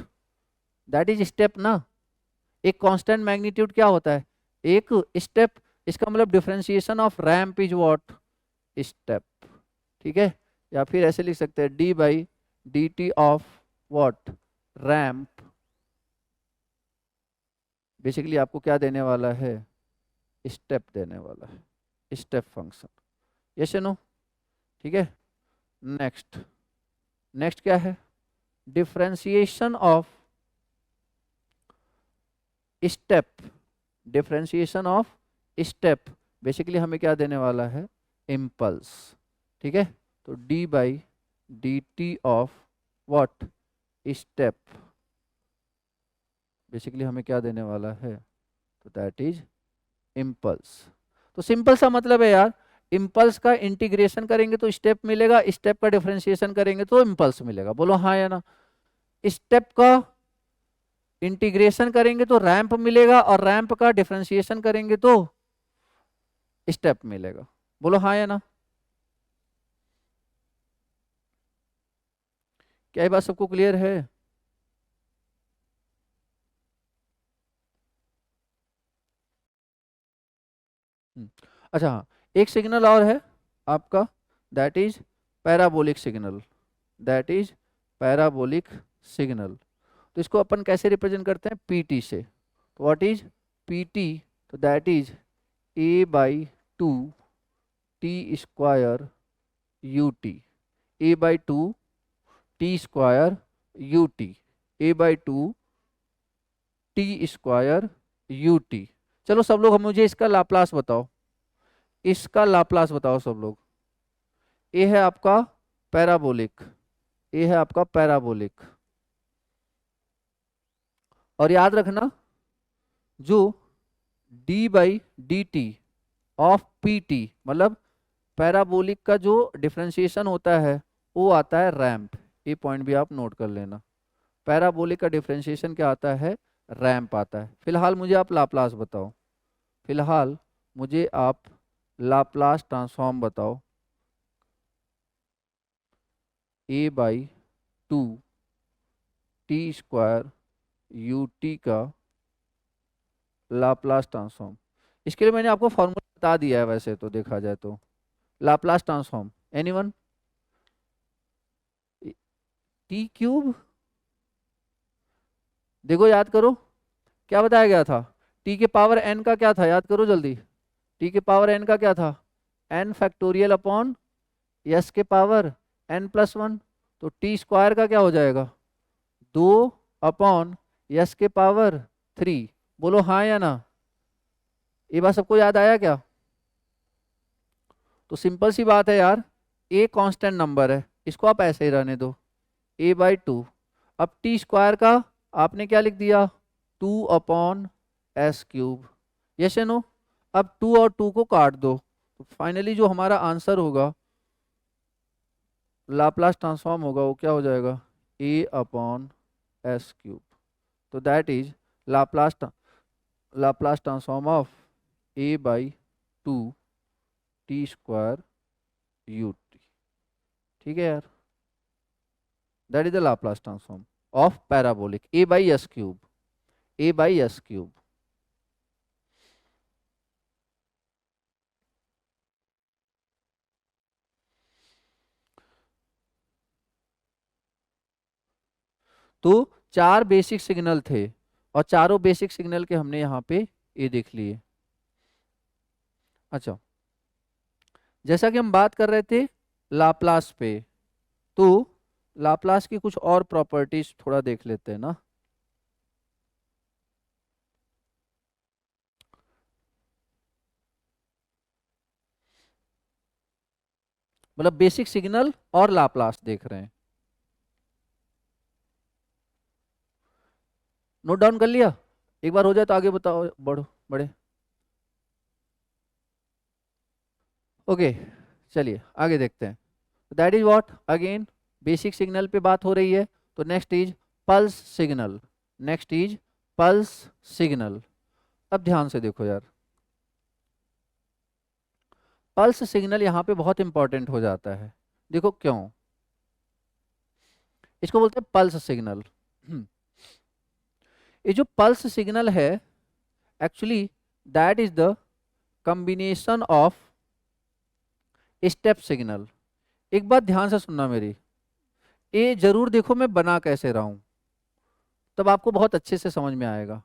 that is step ना। एक कांस्टेंट मैग्नीट्यूड क्या होता है, एक स्टेप, इसका मतलब differentiation off ramp is what, step. ठीक है, या फिर ऐसे लिख सकते हैं d/dt of what, ramp, basically आपको क्या देने वाला है, स्टेप देने वाला है, स्टेप फंक्शन, यस या नो? ठीक है, नेक्स्ट, नेक्स्ट क्या है, differentiation of step, differentiation of step, basically हमें क्या देने वाला है, इम्पल्स। ठीक है, तो d/dt of what, step, basically हमें क्या देने वाला है, तो दैट इज इम्पल्स। तो सिंपल सा मतलब है यार, इम्पल्स का इंटीग्रेशन करेंगे तो स्टेप मिलेगा, स्टेप का डिफरेंशिएशन करेंगे तो इम्पल्स मिलेगा, बोलो हाँ या ना? स्टेप का इंटीग्रेशन करेंगे तो रैंप मिलेगा, और रैंप का डिफरेंशिएशन करेंगे तो स्टेप मिलेगा, बोलो हाँ या ना? क्या ये बात सबको क्लियर है? हम्म, अच्छा हाँ, एक सिग्नल और है आपका, that is parabolic signal, that is parabolic signal. तो इसको अपन कैसे रिप्रेजेंट करते हैं, पीटी से। तो व्हाट इज पीटी, तो that is a/2 T square U T, a/2 T square U T, a/2 T square U T. चलो सब लोग हम मुझे इसका लाप्लास बताओ, इसका लाप्लास बताओ सब लोग। ए है आपका पैराबोलिक, ए है आपका पैराबोलिक, और याद रखना जो d/dt ऑफ पी टी, मतलब पैराबोलिक का जो डिफरेंशिएशन होता है वो आता है रैंप, ये पॉइंट भी आप नोट कर लेना। पैराबोलिक का डिफरेंशिएशन क्या आता है, रैंप आता है। फिलहाल मुझे आप लाप्लास बताओ, फिलहाल मुझे आप लाप्लास ट्रांसफॉर्म बताओ, a/2 T square you t का लाप्लास ट्रांसफॉर्म। इसके लिए मैंने आपको फॉर्मूला बता दिया है वैसे तो, देखा जाए तो लाप्लास ट्रांसफॉर्म, एनीवन, t³ देखो याद करो क्या बताया गया था, t के पावर n का क्या था, याद करो जल्दी, t के पावर n का क्या था, n फैक्टोरियल अपॉन s के पावर n+1, तो टी स्क्वायर का क्या हो जाएगा, 2/s के पावर 3, बोलो हाँ या ना? ये बात सबको याद आया क्या? तो सिंपल सी बात है यार, a कांस्टेंट नंबर है, इसको आप ऐसे ही रहने दो, a/2। अब टी स्क्वायर का आपने क्या लिख दिया, 2/s³, यस या नो? अब 2 और 2 को काट दो, तो फाइनली जो हमारा आंसर होगा, लाप्लास ट्रांसफॉर्म होगा, वो क्या हो जाएगा, a/s³। तो that is Laplace Laplace transform of a/2 T square you t. ठीक है यार, that is the Laplace transform of parabolic a/s³, a/s³। तो 4 बेसिक सिग्नल थे और चारों बेसिक सिग्नल के हमने यहाँ पे ए देख लिए। अच्छा, जैसा कि हम बात कर रहे थे लाप्लास पे, तो लाप्लास की कुछ और प्रॉपर्टीज थोड़ा देख लेते हैं ना। मतलब बेसिक सिग्नल और लाप्लास देख रहे हैं। नोट डाउन कर लिया? एक बार हो जाए तो आगे बताओ, बढ़ो बढ़े। ओके, चलिए आगे देखते हैं। That is what, again basic signal पे बात हो रही है, तो next is pulse signal. Next is pulse signal. अब ध्यान से देखो यार, पल्स सिग्नल यहाँ पे बहुत इंपॉर्टेंट हो जाता है। देखो क्यों, इसको बोलते हैं पल्स सिग्नल। ये जो पल्स सिग्नल है, actually that is the combination of step signal. एक बात ध्यान से सुनना मेरी, ये जरूर देखो मैं बना कैसे रहा हूं, तब आपको बहुत अच्छे से समझ में आएगा।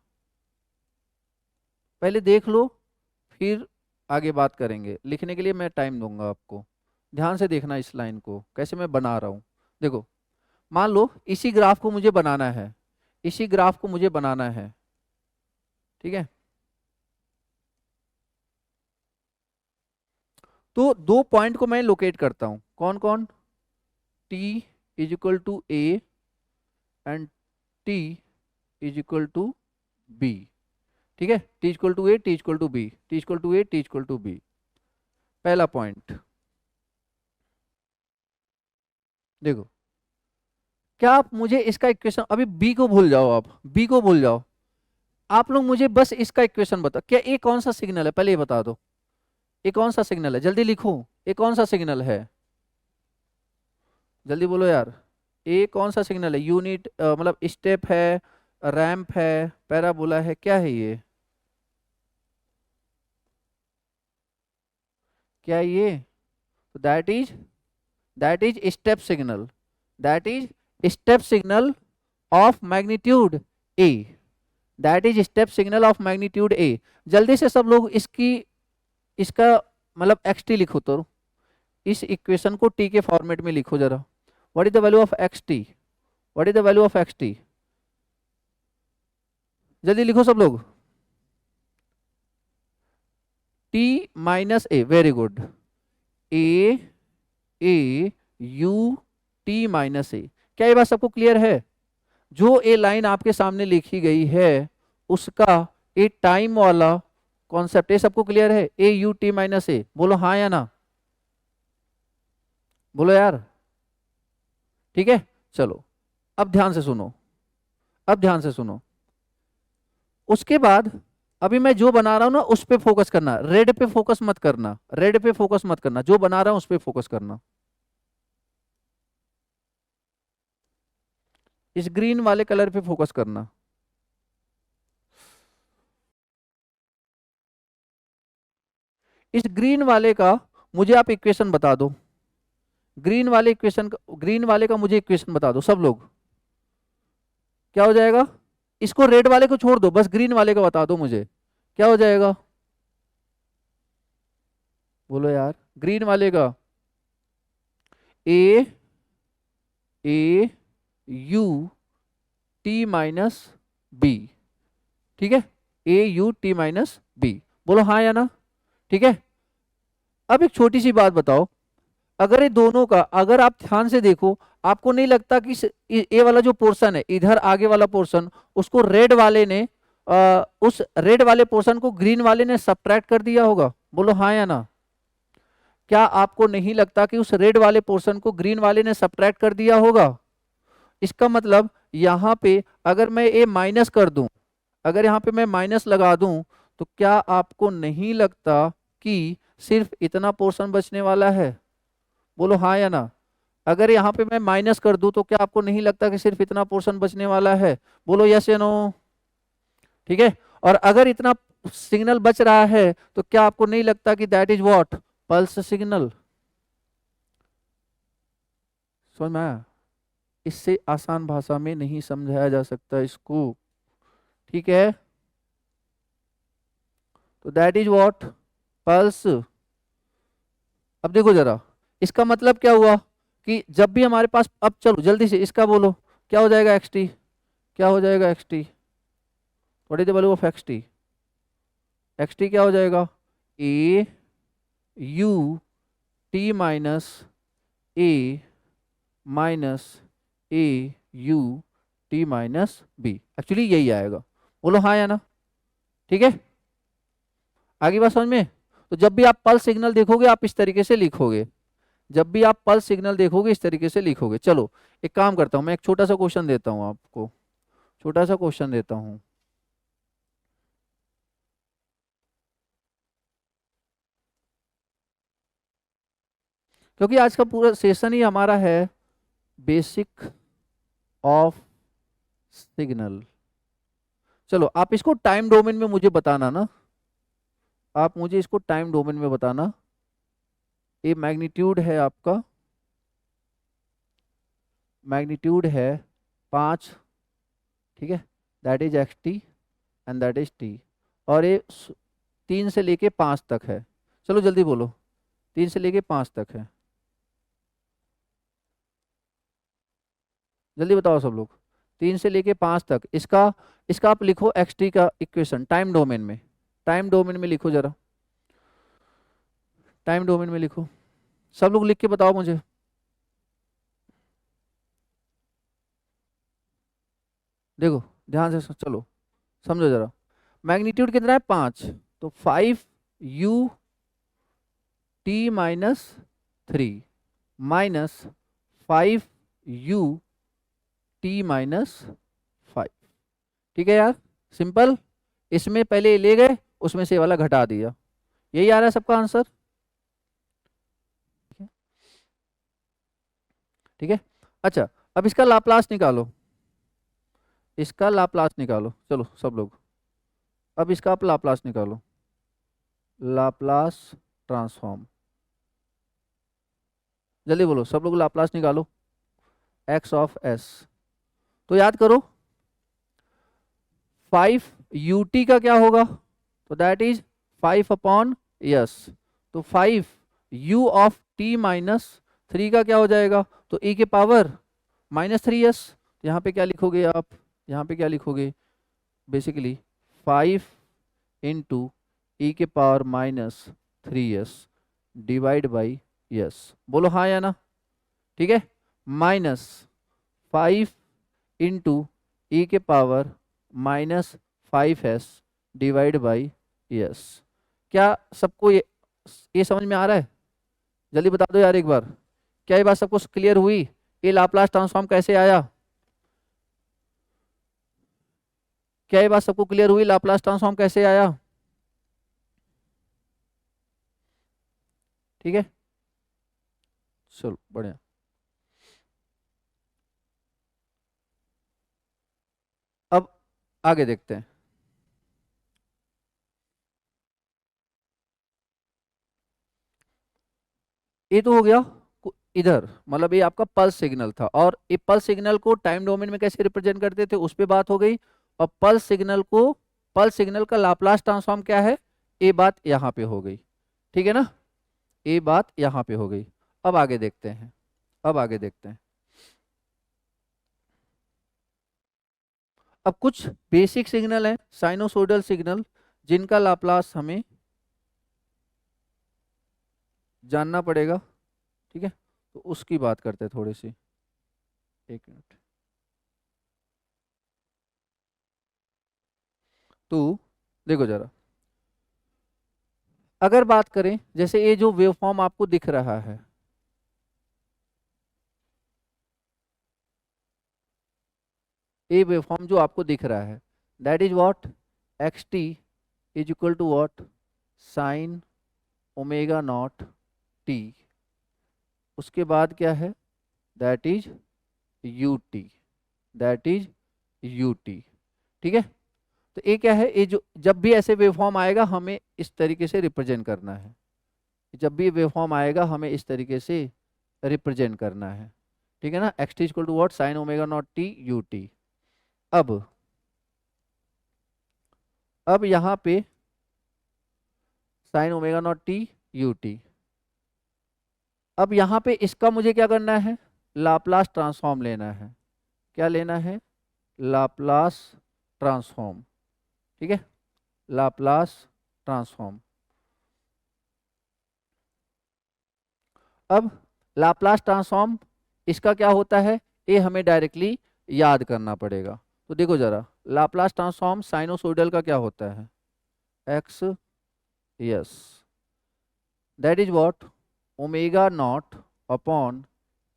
पहले देख लो, फिर आगे बात करेंगे। लिखने के लिए मैं टाइम दूंगा आपको। ध्यान से देखना इस लाइन को, कैसे मैं बना रहा हूं। देखो, मान लो इसी ग्राफ को मुझे बनाना है, इसी ग्राफ को मुझे बनाना है, ठीक है। तो दो पॉइंट को मैं लोकेट करता हूं, कौन कौन, t is equal to a and t is equal to b, ठीक है। t equal to a, t equal to b, t equal to a, t equal to b. पहला पॉइंट देखो, क्या आप मुझे इसका इक्वेशन, अभी b को भूल जाओ, आप b को भूल जाओ, आप लोग मुझे बस इसका इक्वेशन बताओ। क्या ये कौन सा सिग्नल है, पहले ये बता दो। ये कौन सा सिग्नल है, जल्दी लिखो, ये कौन सा सिग्नल है, जल्दी बोलो यार। ये कौन सा सिग्नल है, यूनिट मतलब स्टेप है, रैंप है, पैराबोला है, क्या है ये, क्या ये? That is step signal, that is step signal of magnitude A, that is step signal of magnitude ए। जल्दी से सब लोग इसका मतलब एक्स टी लिखो, तो इस इक्वेशन को टी के फॉर्मेट में लिखो जरा। What is the value of x t, what is the value of x t, जल्दी लिखो सब लोग। T minus a, very good, a a u t minus a. क्या ये बात सबको क्लियर है? जो ए लाइन आपके सामने लिखी गई है उसका ए टाइम वाला कॉन्सेप्ट, ये सबको क्लियर है? ए यू टी माइनस ए, बोलो हाँ या ना, बोलो यार, ठीक है। चलो अब ध्यान से सुनो, अब ध्यान से सुनो। उसके बाद अभी मैं जो बना रहा हूं ना उस पे फोकस करना, रेड पे फोकस मत करना, रेड पे फोकस मत करना, जो बना रहा हूं उस पे फोकस करना। इस ग्रीन वाले कलर पे फोकस करना। इस ग्रीन वाले का मुझे आप इक्वेशन बता दो, ग्रीन वाले इक्वेशन का, ग्रीन वाले का मुझे इक्वेशन बता दो सब लोग, क्या हो जाएगा? इसको रेड वाले को छोड़ दो, बस ग्रीन वाले का बता दो मुझे, क्या हो जाएगा, बोलो यार। ग्रीन वाले का ए a u t minus B, ठीक है, ए यू टी माइनस बी, बोलो हाँ या ना, ठीक है। अब एक छोटी सी बात बताओ, अगर ये दोनों का, अगर आप ध्यान से देखो, आपको नहीं लगता कि ए वाला जो पोर्शन है इधर आगे वाला पोर्शन, उसको रेड वाले ने उस रेड वाले पोर्शन को ग्रीन वाले ने सब्ट्रैक्ट कर दिया होगा, बोलो हाँ या ना। क्या आपको नहीं लगता कि उस रेड वाले पोर्शन को ग्रीन वाले ने सब्ट्रैक्ट कर दिया होगा? इसका मतलब यहाँ पे अगर मैं ए माइनस कर दूं, अगर यहाँ पे मैं माइनस लगा दूं, तो क्या आपको नहीं लगता कि सिर्फ इतना पोर्शन बचने वाला है, बोलो हाँ या ना। अगर यहाँ पे मैं माइनस कर दूं तो क्या आपको नहीं लगता कि सिर्फ इतना पोर्शन बचने वाला है, बोलो यस या नो, ठीक है। और अगर इतना सिग्नल बच रहा है तो क्या आपको नहीं लगता कि that is what, pulse signal, समझ में आया? इससे आसान भाषा में नहीं समझाया जा सकता इसको, ठीक है। तो दैट इज व्हाट, पल्स। अब देखो जरा, इसका मतलब क्या हुआ कि जब भी हमारे पास, अब चलो जल्दी से इसका बोलो, क्या हो जाएगा एक्स टी, क्या हो जाएगा x t, what is the value of x t, x t क्या हो जाएगा, a u t minus a minus a u t minus b, actually यही आएगा, बोलो हाँ या ना, ठीक है। आगे बात समझ में। तो जब भी आप पल्स सिग्नल देखोगे आप इस तरीके से लिखोगे, जब भी आप पल्स सिग्नल देखोगे इस तरीके से लिखोगे। चलो एक काम करता हूं, मैं एक छोटा सा क्वेश्चन देता हूं आपको, छोटा सा क्वेश्चन देता हूं। क्योंकि आज का पूरा सेशन ही हमारा है बेसिक ऑफ सिग्नल। चलो आप इसको टाइम डोमेन में मुझे बताना ना, आप मुझे इसको टाइम डोमेन में बताना। ये मैग्नीट्यूड है आपका, मैग्नीट्यूड है 5, ठीक है, that is x T and that is T, और ये 3 से लेके 5 तक है। चलो जल्दी बोलो, 3 से लेके 5 तक है, जल्दी बताओ सब लोग, 3 से लेके 5 तक। इसका इसका आप लिखो एक्स टी का इक्वेशन टाइम डोमेन में, टाइम डोमेन में लिखो जरा, टाइम डोमेन में लिखो, सब लोग लिख के बताओ मुझे। देखो ध्यान से चलो समझो जरा, मैग्नीट्यूड कितना है 5, तो 5 you t minus 3 minus 5 you t minus 5, ठीक है यार, सिंपल। इसमें पहले ये ले गए, उसमें से ये वाला घटा दिया, यही आ रहा है सबका आंसर, ठीक है। अच्छा अब इसका लाप्लास निकालो, इसका लाप्लास निकालो, चलो सब लोग, अब इसका आप लाप्लास निकालो, लाप्लास ट्रांसफॉर्म, जल्दी बोलो सब लोग, लाप्लास निकालो एक्स ऑफ एस। तो याद करो 5 ut का क्या होगा, तो दैट इज 5 अपॉन यस, तो 5 u ऑफ t माइनस 3 का क्या हो जाएगा, तो e के पावर -3s, यहाँ पे क्या लिखोगे आप, यहाँ पे क्या लिखोगे, बेसिकली 5 इंटू ई के power -3s divide by yes, बोलो हाँ या ना, ठीक है, -5 इंटू ई के power -5s divide by yes. क्या सबको ये समझ में आ रहा है, जल्दी बता दो यार एक बार, क्या ये बात सबको क्लियर हुई, ये लाप्लास ट्रांसफॉर्म कैसे आया, क्या ये बात सबको क्लियर हुई, लाप्लास ट्रांसफॉर्म कैसे आया, ठीक है, चलो बढ़िया। अब आगे देखते हैं, ये तो हो गया इधर, मतलब ये आपका पल्स सिग्नल था, और ये पल्स सिग्नल को टाइम डोमेन में कैसे रिप्रेजेंट करते थे उस पे बात हो गई, और पल्स सिग्नल को, पल्स सिग्नल का लाप्लास ट्रांसफॉर्म क्या है, ये बात यहाँ पे हो गई, ठीक है ना, ये बात यहाँ पे हो गई। अब आगे देखते हैं, अब आगे देखते हैं, अब कुछ बेसिक सिग्नल है, साइनोसोइडल सिग्नल, जिनका लाप्लास हमें जानना पड़ेगा, ठीक है, तो उसकी बात करते हैं थोड़ी सी, एक मिनट। तो देखो जरा, अगर बात करें जैसे ये जो वेवफॉर्म आपको दिख रहा है, ये वेवफॉर्म जो आपको दिख रहा है, that is what, x t is equal to what, sine omega not t, उसके बाद क्या है, that is u t, that is u t, ठीक है। तो ये क्या है, ये जो जब भी ऐसे वेवफॉर्म आएगा हमें इस तरीके से रिप्रेजेंट करना है, जब भी वेवफॉर्म आएगा हमें इस तरीके से रिप्रेजेंट करना है, ठीक है ना, x t equal to what, sine omega not t u t. अब यहाँ पे sine omega not t u t. अब यहाँ पे इसका मुझे क्या करना है, लाप्लास ट्रांसफॉर्म लेना है। क्या लेना है, लाप्लास ट्रांसफॉर्म। ठीक है, लाप्लास ट्रांसफॉर्म। अब लाप्लास ट्रांसफॉर्म इसका क्या होता है, ये हमें डायरेक्टली याद करना पड़ेगा। तो देखो जरा, लाप्लास ट्रांसफॉर्म साइनोसॉइडल का क्या होता है, x, yes, that is what, omega naught upon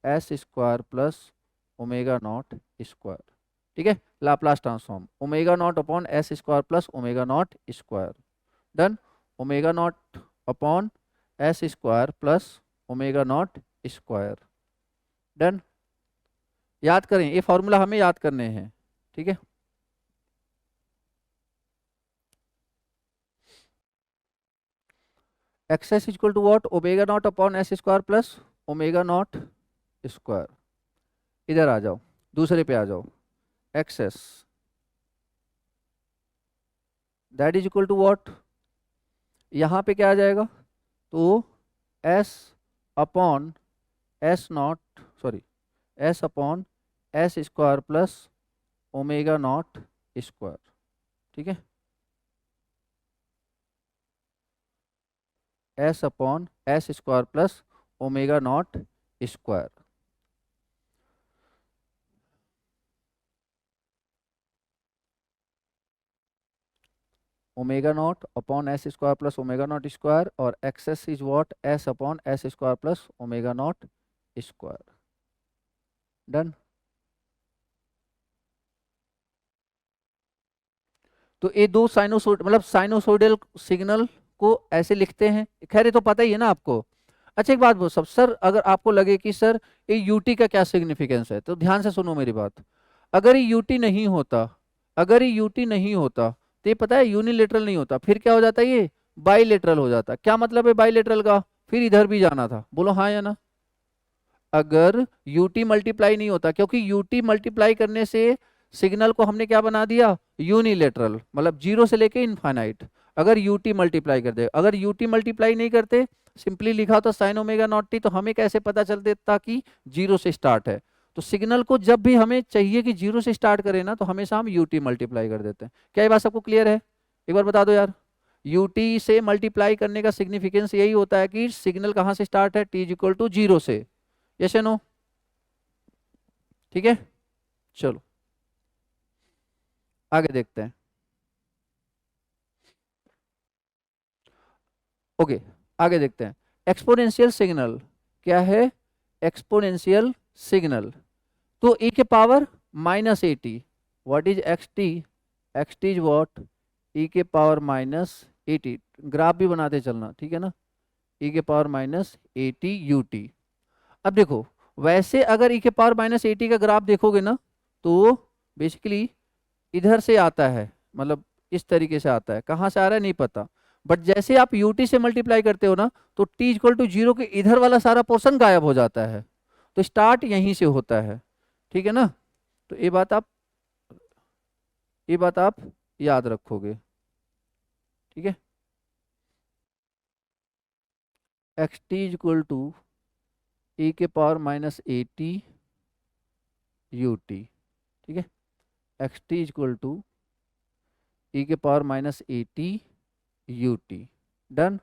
s square plus omega not square. ठीक है, Laplace transform omega naught upon s square plus omega not square. Done, omega naught upon s square plus omega not square. Done, याद करें, ये फॉर्मूला हमें याद करने हैं। ठीक है, x s equal to what, omega not upon s square plus omega not square. इधर आ जाओ, दूसरे पे आ जाओ, x s that is equal to what, यहाँ पे क्या आ जाएगा, तो s upon s naught, sorry, s upon s square plus omega not square. ठीक है, s upon s square plus omega not square. Omega not upon s square plus omega not square, और x s is what, s upon s square plus omega not square. Done. तो ये दो साइनोसोड मतलब साइनोसोडल सिग्नल को ऐसे लिखते हैं, खैर ये तो पता ही है ना आपको। अच्छा एक बात बोलो सब, सर अगर आपको लगे कि सर ये यूटी का क्या सिग्निफिकेंस है, तो ध्यान से सुनो मेरी बात। अगर ये यूटी नहीं होता, अगर ये यूटी नहीं होता तो ये पता है यूनिलेटरल नहीं होता, फिर क्या हो जाता है, ये बाईलेटरल हो जाता। क्या मतलब है बाईलेटरल का, फिर इधर भी जाना था, बोलो हाँ या ना। अगर यूटी मल्टीप्लाई नहीं होता, क्योंकि यूटी मल्टीप्लाई करने से सिग्नल को हमने क्या बना दिया, यूनिलेटरल, मतलब जीरो से लेके इनफाइनाइट। अगर यूटी मल्टीप्लाई कर दे, अगर यूटी मल्टीप्लाई नहीं करते, सिंपली लिखा तो साइन ओमेगा नॉट टी, तो हमें कैसे पता चल देता कि जीरो से स्टार्ट है। तो सिग्नल को जब भी हमें चाहिए कि जीरो से स्टार्ट करें ना, तो हमेशा हम यूटी मल्टीप्लाई कर देते हैं। क्या ये बात सबको क्लियर है, एक बार बता दो यार। यूटी से मल्टीप्लाई करने का सिग्निफिकेंस यही होता है कि सिग्नल कहाँ से स्टार्ट है, t is equal to zero से। यस या नो, ठीक है, चलो आगे देखते हैं। ओके, आगे देखते हैं। एक्सपोनेंशियल सिग्नल क्या है, एक्सपोनेंशियल सिग्नल, तो e के power minus a T, what is x t, x t is what, e के power minus a T, graph भी बनाते चलना, ठीक है ना, e के power minus a t u t. अब देखो, वैसे अगर e के पावर माइनस ए टी का ग्राफ देखोगे ना, तो बेसिकली इधर से आता है, मतलब इस तरीके से आता है, कहाँ से आ रहा है नहीं पता, बट जैसे आप यूटी से मल्टीप्लाई करते हो ना, तो टी इक्वल टू जीरो के इधर वाला सारा पोर्शन गायब हो जाता है, तो स्टार्ट यहीं से होता है। ठीक है ना, तो ये बात आप याद रखोगे। ठीक है, x t equal to e के power minus a t u t. ठीक है, x t equal to e के power minus a t u t. Done,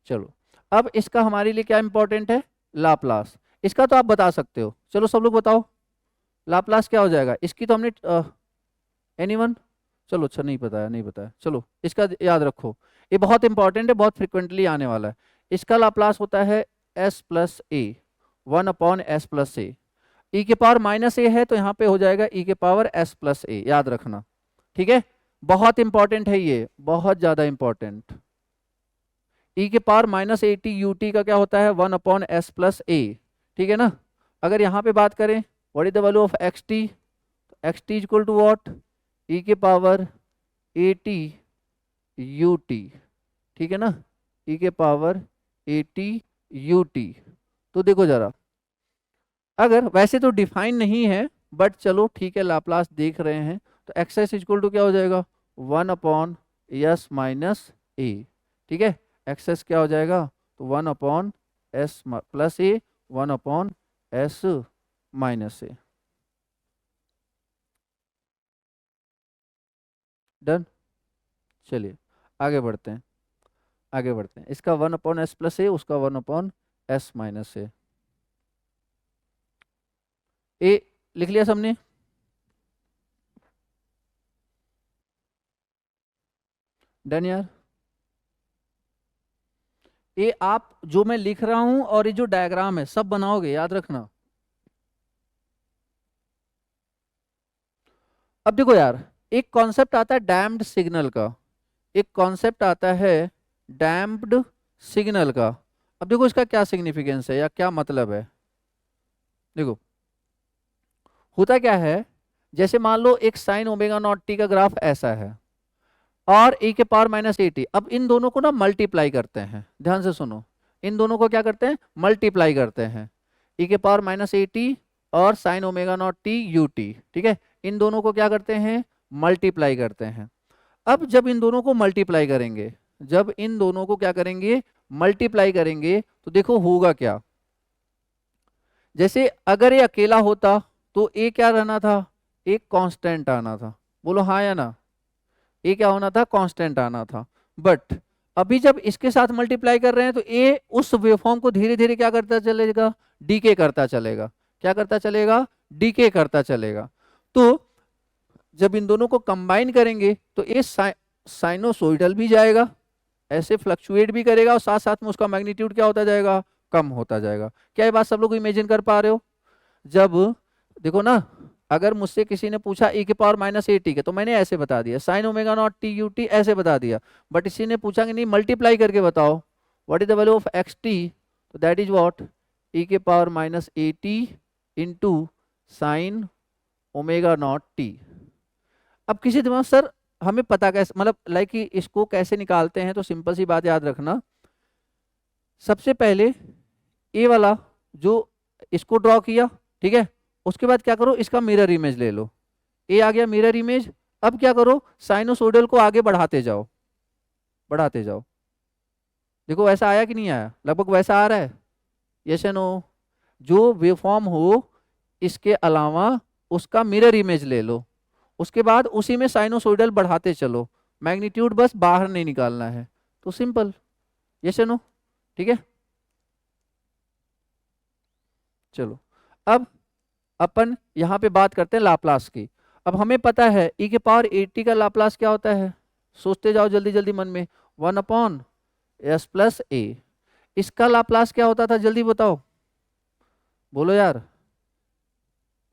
चलो अब इसका हमारे लिए क्या इंपॉर्टेंट है, लाप्लास। इसका तो आप बता सकते हो, चलो सब लोग बताओ लाप्लास क्या हो जाएगा इसकी, तो हमने एनीवन, चलो अच्छा नहीं पता है, नहीं पता है, चलो इसका याद रखो, ये बहुत इंपॉर्टेंट है, बहुत फ्रिक्वेंटली आने वाला है। इसका लाप्लास होता है एस प्लस ए, वन अपॉन एस प्लस ए। ई के पावर माइनस ए है तो यहाँ पे हो जाएगा ई के पावर एस प्लस ए, याद रखना। ठीक है, बहुत इंपॉर्टेंट है ये, बहुत ज्यादा इंपॉर्टेंट। ई के power minus a t u t का क्या होता है, one upon s plus a. ठीक है ना, अगर यहाँ पे बात करें what is the value of x t, x t equal to what, e के power a t u t. ठीक है ना, ई के power a t u t. तो देखो जरा, अगर वैसे तो डिफाइन नहीं है, बट चलो ठीक है, लाप्लास देख रहे हैं, तो एक्स एस इक्वल टू क्या हो जाएगा, 1/s - a। ठीक है, एक्स एस क्या हो जाएगा, तो 1/s+a, 1/s-a। डन। चलिए आगे बढ़ते हैं, आगे बढ़ते हैं। इसका 1/s+a, उसका 1/s-a। ए लिख लिया सबने? डन यार। ये आप जो मैं लिख रहा हूं और ये जो डायग्राम है सब बनाओगे, याद रखना। अब देखो यार, एक कॉन्सेप्ट आता है डैम्प्ड सिग्नल का, एक कॉन्सेप्ट आता है डैम्प्ड सिग्नल का। अब देखो इसका क्या सिग्निफिकेंस है या क्या मतलब है। देखो होता क्या है, जैसे मान लो एक साइन ओमेगा नॉट टी का ग्राफ ऐसा है और e⁻−at, अब इन दोनों को ना मल्टीप्लाई करते हैं, ध्यान से सुनो, इन दोनों को क्या करते हैं, मल्टीप्लाई करते हैं, e⁻−at और sign omega not t u t. ठीक है, इन दोनों को क्या करते हैं, मल्टीप्लाई करते हैं। अब जब इन दोनों को मल्टीप्लाई करेंगे, जब इन दोनों को क्या करेंगे, मल्टीप्लाई करेंगे, तो देखो होगा क्या। जैसे अगर ये अकेला होता तो ए क्या रहना था, एक कांस्टेंट आना था, बोलो हाँ या ना, ए क्या होना था, कांस्टेंट आना था। बट अभी जब इसके साथ मल्टीप्लाई कर रहे हैं तो ए उस वेवफॉर्म को धीरे धीरे क्या करता चलेगा, डीके करता चलेगा। क्या करता चलेगा, डीके करता चलेगा। तो जब इन दोनों को कंबाइन करेंगे तो ये साइनोसोइडल भी जाएगा, ऐसे फ्लक्चुएट भी करेगा, और साथ साथ में उसका मैग्नीट्यूड क्या होता जाएगा, कम होता जाएगा। क्या ये बात सब लोग इमेजिन कर पा रहे हो। जब देखो ना, अगर मुझसे किसी ने पूछा e⁻−at के, तो मैंने ऐसे बता दिया, sign omega not t u T ऐसे बता दिया। बट इसी ने पूछा कि नहीं मल्टीप्लाई करके बताओ, what is the value of x t, तो that is what, e⁻−at into sine omega not t. अब किसी दिमाग सर हमें पता कैसे, मतलब लाइक कि इसको कैसे निकालते हैं, तो सिंपल सी बात याद रखना। सबसे पहले ए वाला जो इसको ड्रॉ किया, ठीक है, उसके बाद क्या करो, इसका मिरर इमेज ले लो, ए आ गया मिरर इमेज। अब क्या करो, साइनोसोइडल को आगे बढ़ाते जाओ, बढ़ाते जाओ। देखो वैसा आया कि नहीं आया, लगभग वैसा आ रहा है, यस या नो। जो वेवफॉर्म हो इसके अलावा उसका मिरर इमेज ले लो, उसके बाद उसी में साइनोसोइडल बढ़ाते चलो, मैग्नीट्यूड बस बाहर नहीं निकालना है, तो सिंपल, यस या नो। ठीक है, चलो अब अपन यहाँ पे बात करते हैं लाप्लास की। अब हमें पता है e⁻80 का लाप्लास क्या होता है, सोचते जाओ जल्दी जल्दी मन में, 1/s+a। इसका लाप्लास क्या होता था, जल्दी बताओ, बोलो यार,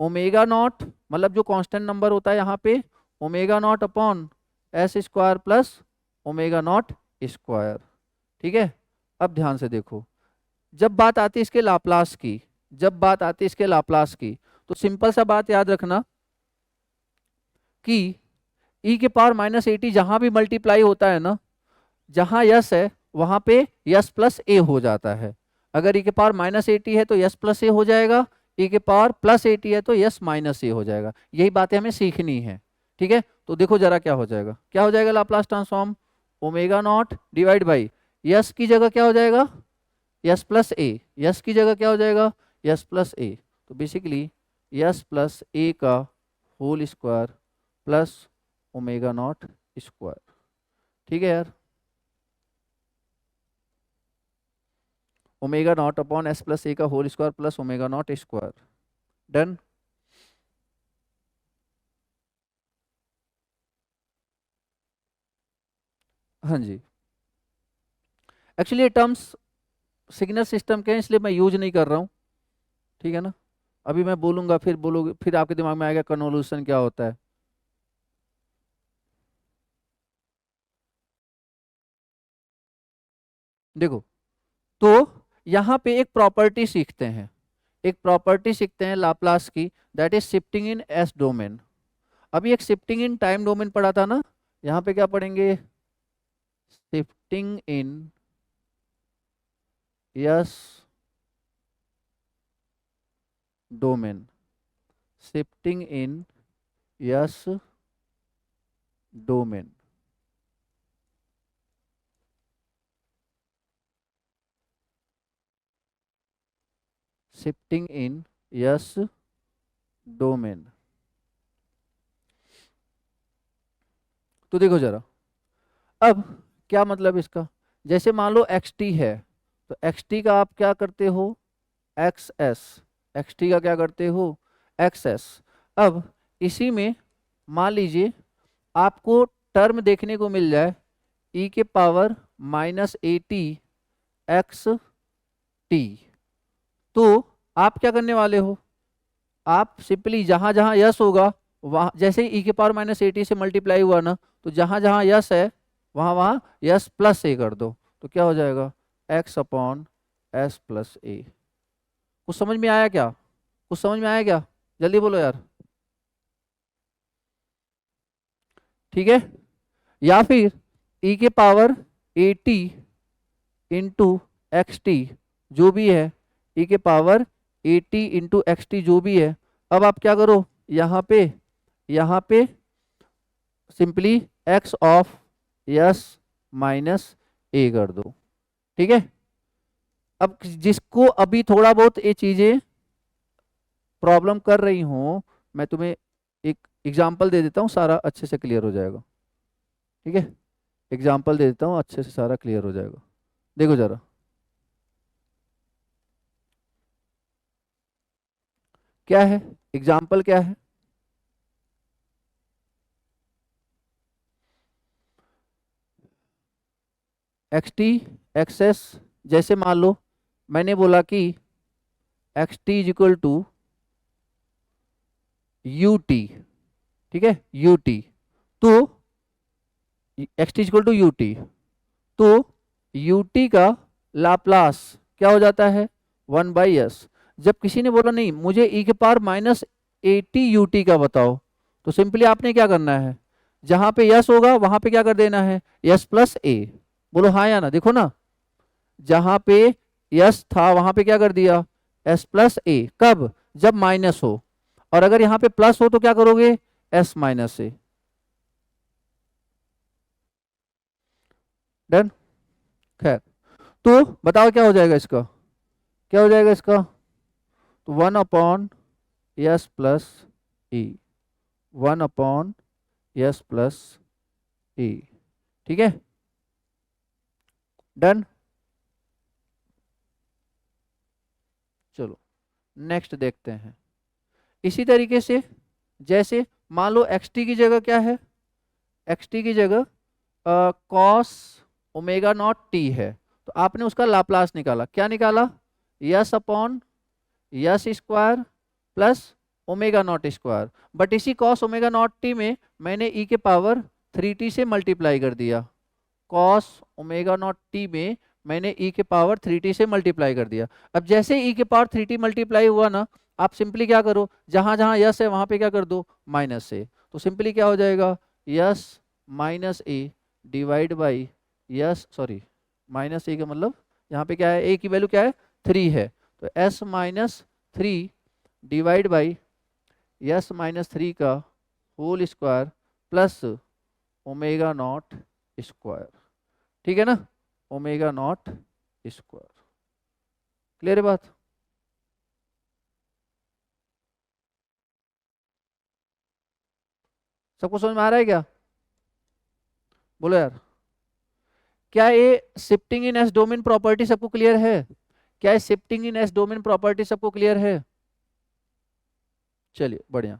ओमेगा नॉट, मतलब जो कांस्टेंट नंबर होता है यहाँ पे, omega naught upon s square plus omega not square. ठीक है, अब ध्यान से देखो, जब बात आती है इसके लाप्लास की, जब बात आती है इसके लाप्लास की, तो सिंपल सा बात याद रखना कि e⁻−80 जहां भी मल्टीप्लाई होता है ना, जहां यस है वहां पे यस प्लस ए हो जाता है। अगर e⁻−80 है तो यस प्लस ए हो जाएगा, e⁻+80 है तो यस माइनस ए हो जाएगा। यही बातें हमें सीखनी है। ठीक है, तो देखो जरा क्या हो जाएगा, क्या हो जाएगा Laplace transform, omega naught divide by yes की जगह क्या हो जाएगा, यस प्लस ए, यस की जगह क्या हो जाएगा, यस प्लस ए। तो बेसिकली यस प्लस ए का whole square plus omega not square. ठीक है यार, omega not upon s plus a का whole square plus omega not square. Done. हाँ जी, एक्चुअली ये टर्म्स सिग्नल सिस्टम के हैं इसलिए मैं यूज नहीं कर रहा हूँ। ठीक है ना, अभी मैं बोलूंगा फिर बोलोगे, फिर आपके दिमाग में आएगा कन्वोल्यूशन क्या होता है। देखो, तो यहाँ पे एक प्रॉपर्टी सीखते हैं, एक प्रॉपर्टी सीखते हैं लाप्लास की, that is shifting in S domain. अभी एक शिफ्टिंग इन टाइम डोमेन पढ़ा था ना, यहाँ पे क्या पढ़ेंगे, shifting in yes domain, shifting in yes domain. Shifting in yes domain. तो देखो जरा, अब क्या मतलब इसका, जैसे मान लो एक्स टी है, तो एक्स टी का आप क्या करते हो, एक्स एस, एक्स टी का क्या करते हो, एक्स एस। अब इसी में मान लीजिए आपको टर्म देखने को मिल जाए ई के power minus a T x t, तो आप क्या करने वाले हो, आप सिंपली जहां जहां यस होगा वहां, जैसे ही ई के पावर माइनस ए टी से मल्टीप्लाई हुआ ना, तो जहां जहां यस है वहां वहां यस प्लस ए कर दो, तो क्या हो जाएगा, एक्स अपॉन एस प्लस ए। कुछ समझ में आया क्या, कुछ समझ में आया क्या, जल्दी बोलो यार। ठीक है, या फिर ई के power a t into x t जो भी है, ई के power a t into x t जो भी है। अब आप क्या करो, यहाँ पे simply x of s minus a कर दो। ठीक है, अब जिसको अभी थोड़ा बहुत ये चीजें प्रॉब्लम कर रही हूं, मैं तुम्हें एक एग्जांपल दे देता हूँ, सारा अच्छे से क्लियर हो जाएगा। ठीक है, एग्जांपल दे देता हूँ, अच्छे से सारा क्लियर हो जाएगा। देखो जरा, क्या है एग्जाम्पल, क्या है, एक्स टी एक्स एस, जैसे मान लो मैंने बोला कि x t is equal to u t. ठीक है, यू टी, तो x t is equal to u t, तो यू टी का लाप्लास क्या हो जाता है, वन बाई एस। जब किसी ने बोला नहीं मुझे ई के power minus a t u t का बताओ, तो सिंपली आपने क्या करना है, जहां पे यस होगा वहां पे क्या कर देना है, यस प्लस ए। बोलो हाँ या ना, देखो ना, जहां पे यस था वहां पे क्या कर दिया, एस प्लस ए, कब, जब माइनस हो, और अगर यहाँ पे प्लस हो तो क्या करोगे, एस माइनस ए। डन, खैर, तो बताओ क्या हो जाएगा इसका, क्या हो जाएगा इसका, तो वन अपॉन यस प्लस ई, वन अपॉन यस प्लस ई। ठीक है, डन। चलो नेक्स्ट देखते हैं। इसी तरीके से जैसे मान लो एक्स टी की जगह क्या है, एक्स टी की जगह कॉस ओमेगा नॉट टी है, तो आपने उसका लाप्लास निकाला, क्या निकाला, yes upon yes square plus omega not square. But इसी कॉस ओमेगा नॉट टी में मैंने ई के पावर थ्री टी से मल्टीप्लाई कर दिया, कॉस ओमेगा नॉट टी में मैंने ई के पावर थ्री टी से मल्टीप्लाई कर दिया। अब जैसे ई के पावर थ्री टी मल्टीप्लाई हुआ ना, आप सिंपली क्या करो, जहां जहां यस है वहां पे क्या कर दो, माइनस से, तो सिंपली क्या हो जाएगा, s minus a divide by s, sorry minus a का मतलब यहाँ पे क्या है, ए की वैल्यू क्या है, थ्री है, तो s minus three divide by s minus three का whole square plus omega not square. ठीक है ना, ओमेगा नॉट स्क्वायर। क्लियर है बात, सबको समझ में आ रहा है क्या, बोलो यार। क्या ये shifting in S domain property सबको क्लियर है, क्या ये shifting in S domain property सबको क्लियर है, चलिए बढ़िया।